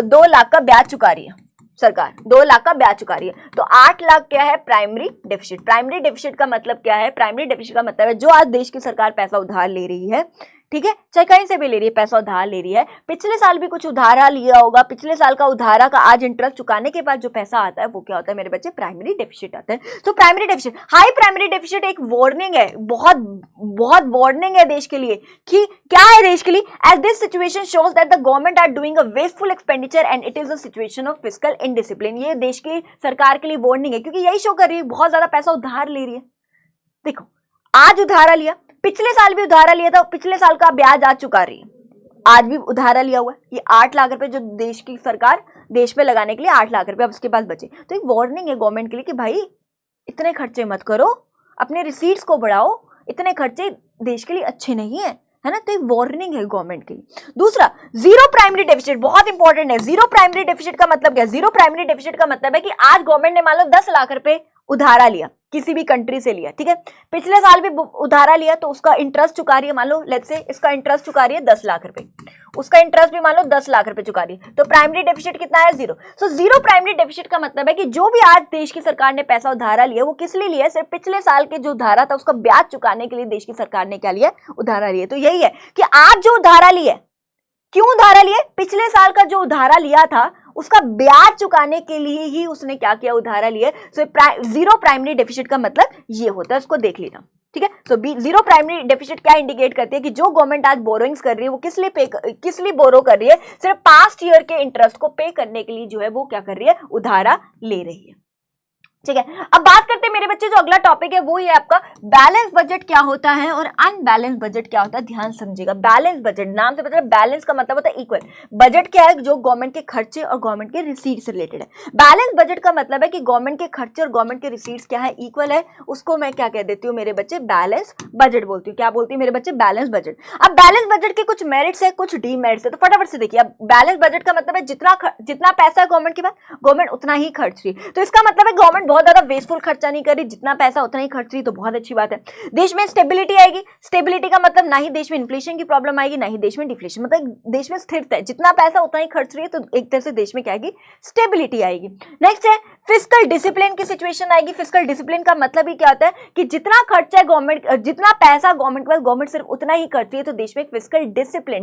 2 लाख का ब्याज चुका रही है सरकार, 2 लाख का ब्याज चुका रही है, तो 8 लाख क्या है प्राइमरी डेफिसिट। प्राइमरी डेफिसिट का मतलब क्या है, प्राइमरी डेफिसिट का मतलब है जो आज देश की सरकार पैसा उधार ले रही है, ठीक है, चाहे कहीं से भी ले रही है, पैसा उधार ले रही है, पिछले साल भी कुछ उधारा लिया होगा, पिछले साल का उधारा का आज इंटरेस्ट चुकाने के बाद जो पैसा आता है वो क्या होता है मेरे बच्चे, प्राइमरी डेफिसिट आता है। तो primary deficit, high primary deficit एक वार्निंग है, बहुत बहुत वार्निंग है देश के लिए कि क्या है देश के लिए, as this situation shows that the government are doing a wasteful expenditure and it is a situation of fiscal indiscipline. ये देश की सरकार के लिए वार्निंग है, क्योंकि यही शो कर रही है बहुत ज्यादा पैसा उधार ले रही है। देखो आज उधारा लिया, पिछले साल भी उधारा लिया था, पिछले साल का ब्याज आज चुका रही है, आज भी उधारा लिया हुआ है, ये 8 लाख रुपए जो देश की सरकार देश में लगाने के लिए 8 लाख रुपए अब उसके पास बचे। तो एक वार्निंग है गवर्नमेंट के लिए कि भाई इतने खर्चे मत करो, अपने रिसीट्स को बढ़ाओ, इतने खर्चे देश के लिए अच्छे नहीं है, है ना। तो एक वार्निंग है गवर्नमेंट के लिए। दूसरा, जीरो प्राइमरी डेफिसिट बहुत इंपॉर्टेंट है। जीरो प्राइमरी डेफिसिट का मतलब क्या है, जीरो प्राइमरी डेफिसिट का मतलब है कि आज गवर्नमेंट ने मान लो 10 लाख रुपए उधारा लिया, किसी भी कंट्री से लिया, ठीक है, पिछले साल भी उधारा लिया तो उसका इंटरेस्ट चुका रही है, मान लो लेट्स से इसका इंटरेस्ट चुका रही है 10 लाख रुपए, उसका इंटरेस्ट भी मान लो 10 लाख रुपए चुका रही है, तो प्राइमरी डेफिसिट कितना है? 0। सो 0 प्राइमरी डेफिसिट का मतलब है कि जो भी आज देश की सरकार ने पैसा उधारा लिया वो किस लिए लिया? सिर्फ पिछले साल के जो उधारा था उसका ब्याज चुकाने के लिए देश की सरकार ने क्या लिया? उधारा लिया। तो यही है कि आज जो उधारा लिया, क्यों उधारा लिए? पिछले साल का जो उधारा लिया था उसका ब्याज चुकाने के लिए ही उसने क्या किया? उधारा लिए। सो 0 प्राइमरी डेफिसिट का मतलब ये होता है, इसको देख लेना, ठीक है। सो 0 प्राइमरी डेफिसिट क्या इंडिकेट करती है कि जो गवर्नमेंट आज बोरोइंग्स कर रही है वो किस लिए बोरो कर रही है? सिर्फ पास्ट ईयर के इंटरेस्ट को पे करने के लिए जो है वो क्या कर रही है? उधारा ले रही है, ठीक है। अब बात करते हैं मेरे बच्चे, जो अगला टॉपिक है वो ये आपका बैलेंस बजट क्या होता है और अनबैलेंस बजट क्या होता है। ध्यान समझिएगा, बैलेंस बजट, नाम से पता है बैलेंस का मतलब होता है इक्वल। बजट क्या है? जो गवर्नमेंट के खर्चे और गवर्नमेंट के रिसीट्स से रिलेटेड है। बैलेंस बजट का मतलब है कि गवर्नमेंट के खर्चे और गवर्नमेंट के रिसीट्स क्या है? इक्वल है। उसको मैं क्या कह देती हूँ मेरे बच्चे? बैलेंस बजट बोलती हूँ। क्या बोलती हूँ मेरे बच्चे? Balance budget. अब बैलेंस बजट के कुछ मेरिट्स है, कुछ डीमेरिट्स है, तो फटाफट से देखिए। अब बैलेंस बजट का मतलब है जितना पैसा है गवर्नमेंट के पास, गवर्नमेंट उतना ही खर्च रही है। तो इसका मतलब है गवर्नमेंट बहुत ज्यादा वेस्टफुल खर्चा नहीं करी, जितना पैसा उतना ही खर्च रही, तो बहुत अच्छी बात है। देश में स्टेबिलिटी आएगी। स्टेबिलिटी का मतलब ना ही देश में इन्फ्लेशन की प्रॉब्लम आएगी, ना ही देश में डिफ्लेशन, मतलब देश में स्थिरता है, जितना पैसा उतना ही खर्च रही है, तो एक तरह से देश में क्या आएगी? स्टेबिलिटी आएगी। नेक्स्ट है फिस्कल डिसिप्लिन की सिचुएशन आएगी। फिस्कल डिसिप्लिन का मतलब ही क्या होता है कि जितना खर्चा है गवर्नमेंट, जितना पैसा गवर्नमेंट के पास, गवर्नमेंट सिर्फ उतना ही करती है, तो देश में एक फिस्कल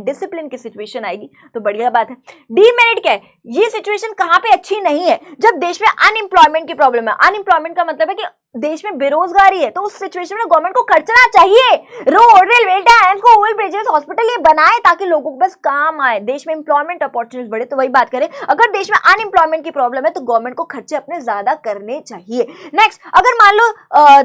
डिसिप्लिन की सिचुएशन आएगी, तो बढ़िया बात है। डीमेरिट क्या है? ये सिचुएशन कहां पे अच्छी नहीं है? जब देश में अनएम्प्लॉयमेंट की प्रॉब्लम है। अनएम्प्लॉयमेंट का मतलब है कि देश में बेरोजगारी है, तो उस सिचुएशन में गवर्नमेंट को खर्चना चाहिए। Road, railway, dam, school, bridges, hospital ये बनाए ताकि लोगों को बस काम आए, देश में एम्प्लॉयमेंट अपॉर्चुनिटीज बढ़े। तो वही बात करें, अगर देश में अनएम्प्लॉयमेंट की प्रॉब्लम है तो गवर्नमेंट को खर्चे अपने ज्यादा करने चाहिए। नेक्स्ट, अगर मान लो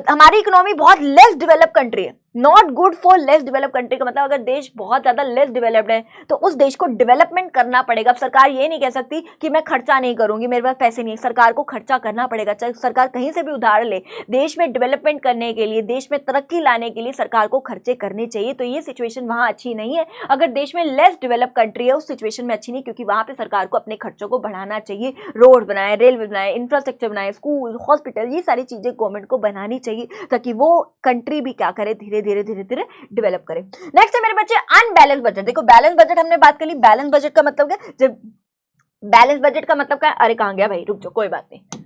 हमारी इकोनॉमी बहुत लेस डेवलप कंट्री है, not good for less develop country का मतलब अगर देश बहुत ज्यादा लेस डेवलप्ड है तो उस देश को डेवलपमेंट करना पड़ेगा। अब सरकार ये नहीं कह सकती कि मैं खर्चा नहीं करूंगी, मेरे पास पैसे नहीं है। सरकार को खर्चा करना पड़ेगा, चाहे सरकार कहीं से भी उधार ले। देश में डेवलपमेंट करने के लिए, देश में तरक्की लाने के लिए सरकार को खर्चे करने चाहिए। तो ये सिचुएशन वहां अच्छी नहीं है। अगर देश में लेस डेवलप कंट्री है उस सिचुएशन में अच्छी नहीं, क्योंकि वहां पे सरकार को अपने खर्चों को बढ़ाना चाहिए। रोड बनाए, रेलवे बनाए, इंफ्रास्ट्रक्चर बनाए, स्कूल, हॉस्पिटल, ये सारी चीजें गवर्नमेंट को बनानी चाहिए ताकि वो कंट्री भी क्या करे? धीरे धीरे डेवलप करें। नेक्स्ट है मेरे बच्चे अनबैलेंस बजट। देखो बैलेंस बजट हमने बात कर ली। बैलेंस बजट का मतलब क्या? जब बैलेंस बजट का मतलब क्या? अरे कहां गया भाई, रुक जाओ, कोई बात नहीं,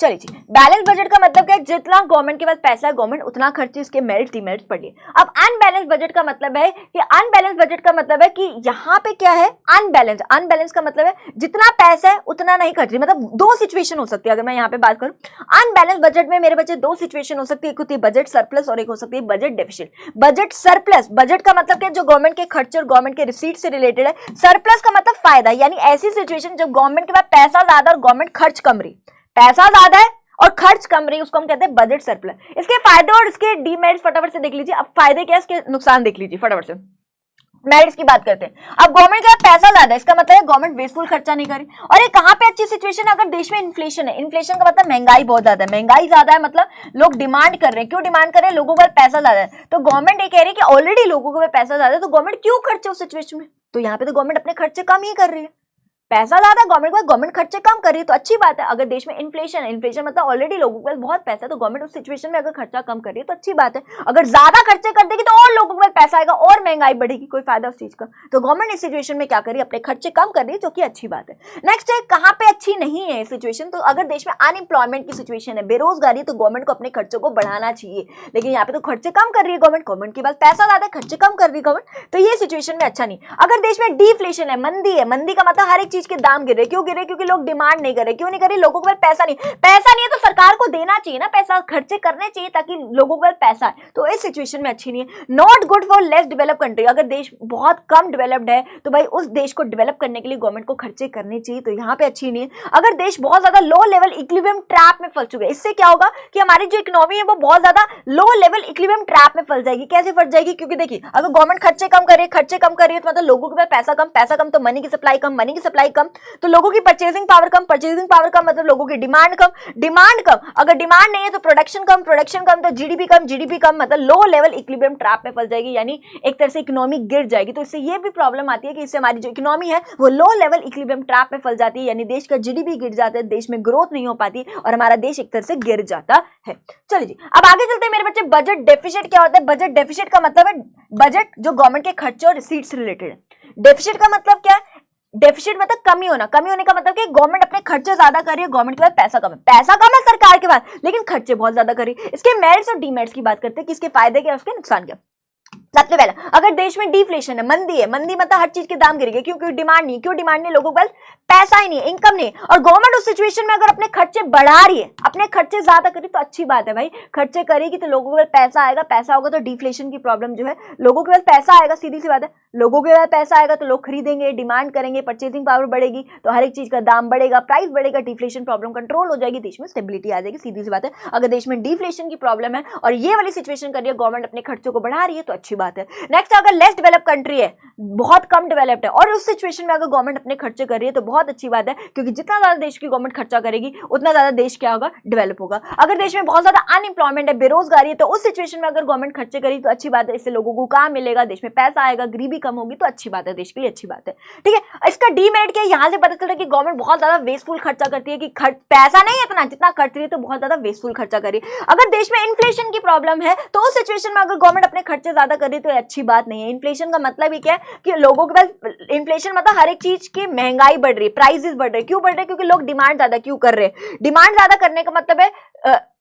चलिए जी। बैलेंस बजट का मतलब क्या है? जितना गवर्नमेंट के पास पैसा है गवर्नमेंट उतना खर्चे, इसके मेरिट डिमेरिट्स पढ़िए। अब अनबैलेंस बजट का मतलब है कि अनबैलेंस बजट का मतलब है कि यहाँ पे क्या है? अनबैलेंस। अनबैलेंस का मतलब है जितना पैसा है उतना नहीं खर्च रही। मतलब दो सिचुएशन हो सकती है अगर मैं यहाँ पे बात करूं। अनबैलेंस बजट में मेरे बच्चे दो सिचुएशन हो सकती है, एक होती है बजट सरप्लस और एक हो सकती है budget deficit. Budget surplus, budget का मतलब क्या? जो गवर्नमेंट के खर्चे और गवर्नमेंट के रिसीट से रिलेटेड है। सरप्लस का मतलब फायदा, यानी ऐसी सिचुएशन जब गवर्नमेंट के पास पैसा ज्यादा और गवर्नमेंट खर्च कम रही, पैसा ज्यादा है और खर्च कम रही, उसको हम कहते हैं बजट सरप्लस। इसके फायदे और इसके डीमेरिट्स फटाफट से देख लीजिए। अब फायदे क्या है, इसके नुकसान देख लीजिए फटाफट से। मेरिट्स की बात करते हैं। अब गवर्नमेंट का पैसा ज्यादा है, इसका मतलब है गवर्नमेंट वेस्टफुल खर्चा नहीं करे। और ये कहां पे अच्छी सिचुएशन है? अगर देश में इन्फ्लेशन है। इन्फ्लेशन का मतलब महंगाई बहुत ज्यादा है। महंगाई ज्यादा है मतलब लोग डिमांड कर रहे हैं। क्यों डिमांड कर रहे हैं? लोगों के पास पैसा ज्यादा है। तो गवर्नमेंट ये कह रही है कि ऑलरेडी लोगों के पास पैसा ज्यादा है, तो गवर्नमेंट क्यों खर्चे उस सिचुएशन में? तो यहाँ पे तो गवर्नमेंट अपने खर्चे कम ही कर रही है। पैसा ज्यादा गवर्नमेंट को, गवर्नमेंट खर्चे कम कर रही है तो अच्छी बात है। अगर देश में इन्फ्लेशन है, इन्फ्लेशन मतलब ऑलरेडी लोगों के पास बहुत पैसा है, तो गवर्नमेंट उस सिचुएशन में अगर खर्चा कम कर रही है तो अच्छी बात है। अगर ज्यादा खर्चे कर देगी तो और लोगों के पास पैसा आएगा और महंगाई बढ़ेगी, कोई फायदा उस चीज का। तो गवर्नमेंट इस सिचुएशन में क्या कर रही है? अपने खर्चे कम कर रही है, जो कि अच्छी बात है। नेक्स्ट है कहां पे अच्छी नहीं है सिचुएशन? तो अगर देश में अनएम्प्लॉयमेंट की सिचुएशन है, बेरोजगारी, तो गवर्नमेंट को अपने खर्चों को बढ़ाना चाहिए। लेकिन यहाँ पे तो खर्चे कम कर रही है गवर्नमेंट, गवर्नमेंट के पास पैसा ज्यादा है, खर्चे कम कर रही है गवर्नमेंट, तो ये सिचुएशन में अच्छा नहीं। अगर देश में डिफ्लेशन है, मंदी है, मंदी का मतलब हर एक चीज के दाम गिर रहे। क्यों गिरे? क्योंकि लोग डिमांड नहीं कर रहे। क्यों नहीं कर रहे? लोगों के पास पैसा नहीं है, तो सरकार को देना चाहिए ना, पैसा खर्चे करने चाहिए ताकि लोगों के पास पैसा है। तो इस सिचुएशन में अच्छी नहीं है। Not good for less develop country. अगर देश बहुत कम डेवलप्ड है तो भाई उस देश को डेवलप करने के लिए गवर्नमेंट को खर्चे करने चाहिए, तो यहाँ पे अच्छी नहीं है। अगर देश बहुत ज्यादा लो लेवल इक्विलिब्रियम ट्रैप में फंस चुके हैं, इससे क्या होगा कि हमारी जो इकोनॉमी है वो बहुत ज्यादा लो लेवल इक्विलिब्रियम ट्रैप में फंस जाएगी। कैसे फंस जाएगी? क्योंकि देखिए अगर गवर्नमेंट खर्चे कम कर रही है तो मतलब लोगों के पास पैसा कम तो मनी की सप्लाई महंगाई कम तो लोगों की परचेजिंग पावर कम, परचेजिंग पावर कम मतलब लोगों की डिमांड कम, डिमांड कम, अगर डिमांड नहीं है तो प्रोडक्शन कम, प्रोडक्शन कम तो जीडीपी कम, जीडीपी कम मतलब लो लेवल इक्विलिब्रियम ट्रैप में फंस जाएगी, यानी एक तरह से इकोनॉमी गिर जाएगी। तो इससे ये भी प्रॉब्लम आती है कि इससे हमारी जो इकोनॉमी है वो लो लेवल इक्विलिब्रियम ट्रैप में फंस जाती है, यानी देश का जीडीपी गिर जाता है, देश में ग्रोथ नहीं हो पाती और हमारा देश एक तरह से गिर जाता है। चलिए जी अब आगे चलते हैं मेरे बच्चे। बजट डेफिसिट क्या होता है? बजट डेफिसिट का मतलब है बजट जो गवर्नमेंट के खर्चे और रिसीट्स से रिलेटेड है। डेफिसिट का मतलब क्या है? डेफिसिट मतलब कमी होना, कमी होने का मतलब कि गवर्नमेंट अपने खर्चे ज्यादा कर रही है, गवर्नमेंट के पास पैसा कम है, पैसा कम है सरकार के पास लेकिन खर्चे बहुत ज्यादा कर रही है। इसके मेरिट्स और डीमेरिट्स की बात करते हैं कि इसके फायदे क्या, उसके नुकसान क्या। सबसे पहला, अगर देश में डिफ्लेशन है, मंदी है, मंदी मतलब हर चीज के दाम गिर गए क्योंकि डिमांड नहीं, क्यों डिमांड नहीं, लोगों के पास पैसा ही नहीं है, इनकम नहीं, और गवर्नमेंट उस सिचुएशन में अगर अपने खर्चे बढ़ा रही है, अपने खर्चे ज्यादा करी तो अच्छी बात है भाई, खर्चे करेगी तो लोगों के पास पैसा आएगा, पैसा होगा तो डिफ्लेशन की प्रॉब्लम जो है, लोगों के पास पैसा आएगा, सीधी सी बात है, लोगों के पास पैसा आएगा तो लोग खरीदेंगे, डिमांड करेंगे, परचेजिंग पावर बढ़ेगी तो हर एक चीज का दाम बढ़ेगा, प्राइस बढ़ेगा, डिफ्लेशन प्रॉब्लम कंट्रोल हो जाएगी, देश में स्टेबिलिटी आ जाएगी, सीधी सी बात है। अगर देश में डिफ्लेशन की प्रॉब्लम है और ये वाली सिचुएशन कर रही है, गवर्नमेंट अपने खर्चों को बढ़ा रही है तो अच्छी बात है। नेक्स्ट, अगर लेस डेवलप कंट्री है, बहुत कम डेवलप्ड है और उस सिचुएशन में अगर गवर्नमेंट अपने खर्चे कर रही है तो बहुत अच्छी बात है, क्योंकि जितना ज्यादा देश की गवर्नमेंट खर्चा करेगी उतना ज्यादा देश क्या होगा, डेवलप होगा। अगर देश में बहुत ज्यादा अनएम्प्लॉयमेंट है, बेरोजगारी है, तो उस सिचुएशन में अगर गवर्नमेंट खर्चे करेगी तो अच्छी बात है, इससे लोगों को काम मिलेगा, देश में पैसा आएगा, गरीबी कम होगी तो अच्छी बात है, देश के लिए अच्छी बात है। ठीक है, इसका डीमेरिट क्या है, यहां से पता चल रहा है कि गवर्नमेंट बहुत ज्यादा वेस्टफुल खर्चा करती है, कि पैसा नहीं है इतना जितना खर्च रही है तो बहुत ज्यादा वेस्टफुल खर्चा करी। अगर देश में इन्फ्लेशन की प्रॉब्लम है तो उस सिचुएशन में अगर गवर्नमेंट अपने खर्चे ज्यादा कर रही है तो अच्छी बात नहीं है। इन्फ्लेशन का मतलब ही क्या है कि लोगों के पास, इन्फ्लेशन मतलब हर एक चीज की महंगाई बढ़ रही है, प्राइसेस बढ़ रहे हैं, क्यों बढ़ रहे हैं, क्योंकि लोग डिमांड ज्यादा क्यों कर रहे हैं, डिमांड ज्यादा करने का मतलब है,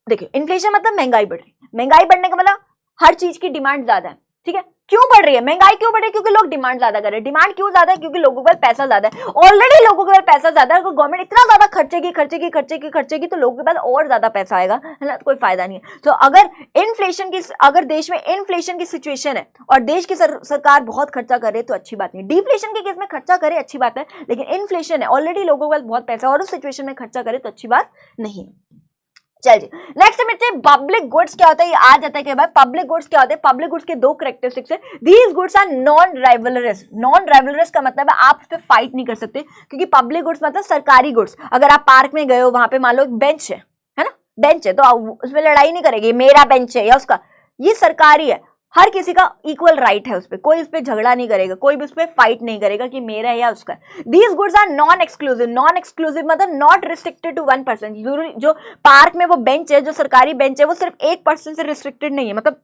देखिए इन्फ्लेशन मतलब महंगाई बढ़ रही है, महंगाई बढ़ने का मतलब हर चीज की डिमांड ज्यादा है। ठीक है, क्यों बढ़ रही है महंगाई, क्यों बढ़ रही है, क्योंकि लोग डिमांड ज्यादा कर रहे हैं, डिमांड क्यों ज्यादा है, क्योंकि लोगों के पास पैसा ज्यादा है, ऑलरेडी लोगों के पास पैसा ज्यादा है, अगर गवर्नमेंट इतना ज्यादा खर्चेगी तो लोगों के पास और ज्यादा पैसा आएगा, है ना, तो कोई फायदा नहीं है। तो अगर देश में इन्फ्लेशन की सिचुएशन है और देश की सरकार बहुत खर्चा करे तो अच्छी बात नहीं, डिफ्लेशन के केस में खर्चा करे अच्छी बात है, लेकिन इन्फ्लेशन है, ऑलरेडी लोगों के पास बहुत पैसा और उस सिचुएशन में खर्चा करे तो अच्छी बात नहीं है। चलिए नेक्स्ट मिलते हैं पब्लिक गुड्स क्या होता है, ये आ जाता है कि भाई पब्लिक गुड्स क्या होते हैं। पब्लिक गुड्स के दो कैरेक्टरिस्टिक्स है, these goods are non rivalrous. Non rivalrous का मतलब है आप उस पर फाइट नहीं कर सकते, क्योंकि पब्लिक गुड्स मतलब सरकारी गुड्स। अगर आप पार्क में गए हो, वहां पे मान लो एक बेंच है ना, बेंच है, तो उस पर लड़ाई नहीं करेगी मेरा बेंच है या उसका, ये सरकारी है, हर किसी का इक्वल राइट है उस पर, कोई उस पर झगड़ा नहीं करेगा, कोई भी उस पर फाइट नहीं करेगा कि मेरा है या उसका। These goods are non exclusive. Non exclusive मतलब नॉट रिस्ट्रिक्टेड टू 1%। जरूरी जो पार्क में वो बेंच है, जो सरकारी बेंच है, वो सिर्फ 1% से रिस्ट्रिक्टेड नहीं है, मतलब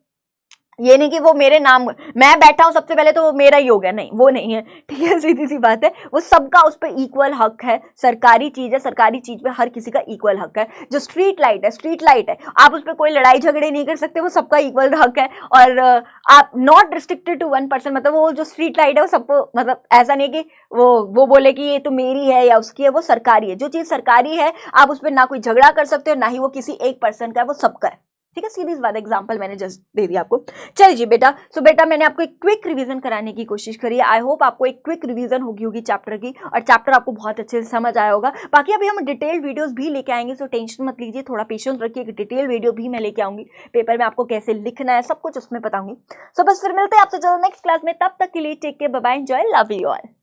ये नहीं कि वो मेरे नाम, मैं बैठा हूं सबसे पहले तो वो मेरा ही हो गया, नहीं वो नहीं है। ठीक है, सीधी सी बात है, वो सबका उस पर इक्वल हक है, सरकारी चीज है, सरकारी चीज पे हर किसी का इक्वल हक है। जो स्ट्रीट लाइट है, स्ट्रीट लाइट है, आप उस पर कोई लड़ाई झगड़े नहीं कर सकते, वो सबका इक्वल हक है। और आप नॉट रिस्ट्रिक्टेड टू 1%, मतलब वो जो स्ट्रीट लाइट है वो सबको, मतलब ऐसा नहीं कि वो बोले कि ये तो मेरी है या उसकी है, वो सरकारी है। जो चीज सरकारी है आप उस पर ना कोई झगड़ा कर सकते हो, ना ही वो किसी एक पर्सन का है, वो सबका है। ठीक है, सीधी बात, एग्जांपल मैंने जस्ट दे दिया आपको। चलिए जी बेटा, सो बेटा मैंने आपको एक क्विक रिवीजन कराने की कोशिश करी है। आई होप आपको एक क्विक रिवीजन होगी चैप्टर की, और चैप्टर आपको बहुत अच्छे से समझ आया होगा। बाकी अभी हम डिटेल्ड वीडियोस भी लेके आएंगे, सो टेंशन मत लीजिए, थोड़ा पेशेंस रखिए, डिटेल वीडियो भी मैं लेके आऊंगी, पेपर में आपको कैसे लिखना है सब कुछ उसमें बताऊंगी। सो बस फिर मिलते हैं आपसे जल्द नेक्स्ट क्लास में, तब तक के लिए take care, bye bye, enjoy, love you all.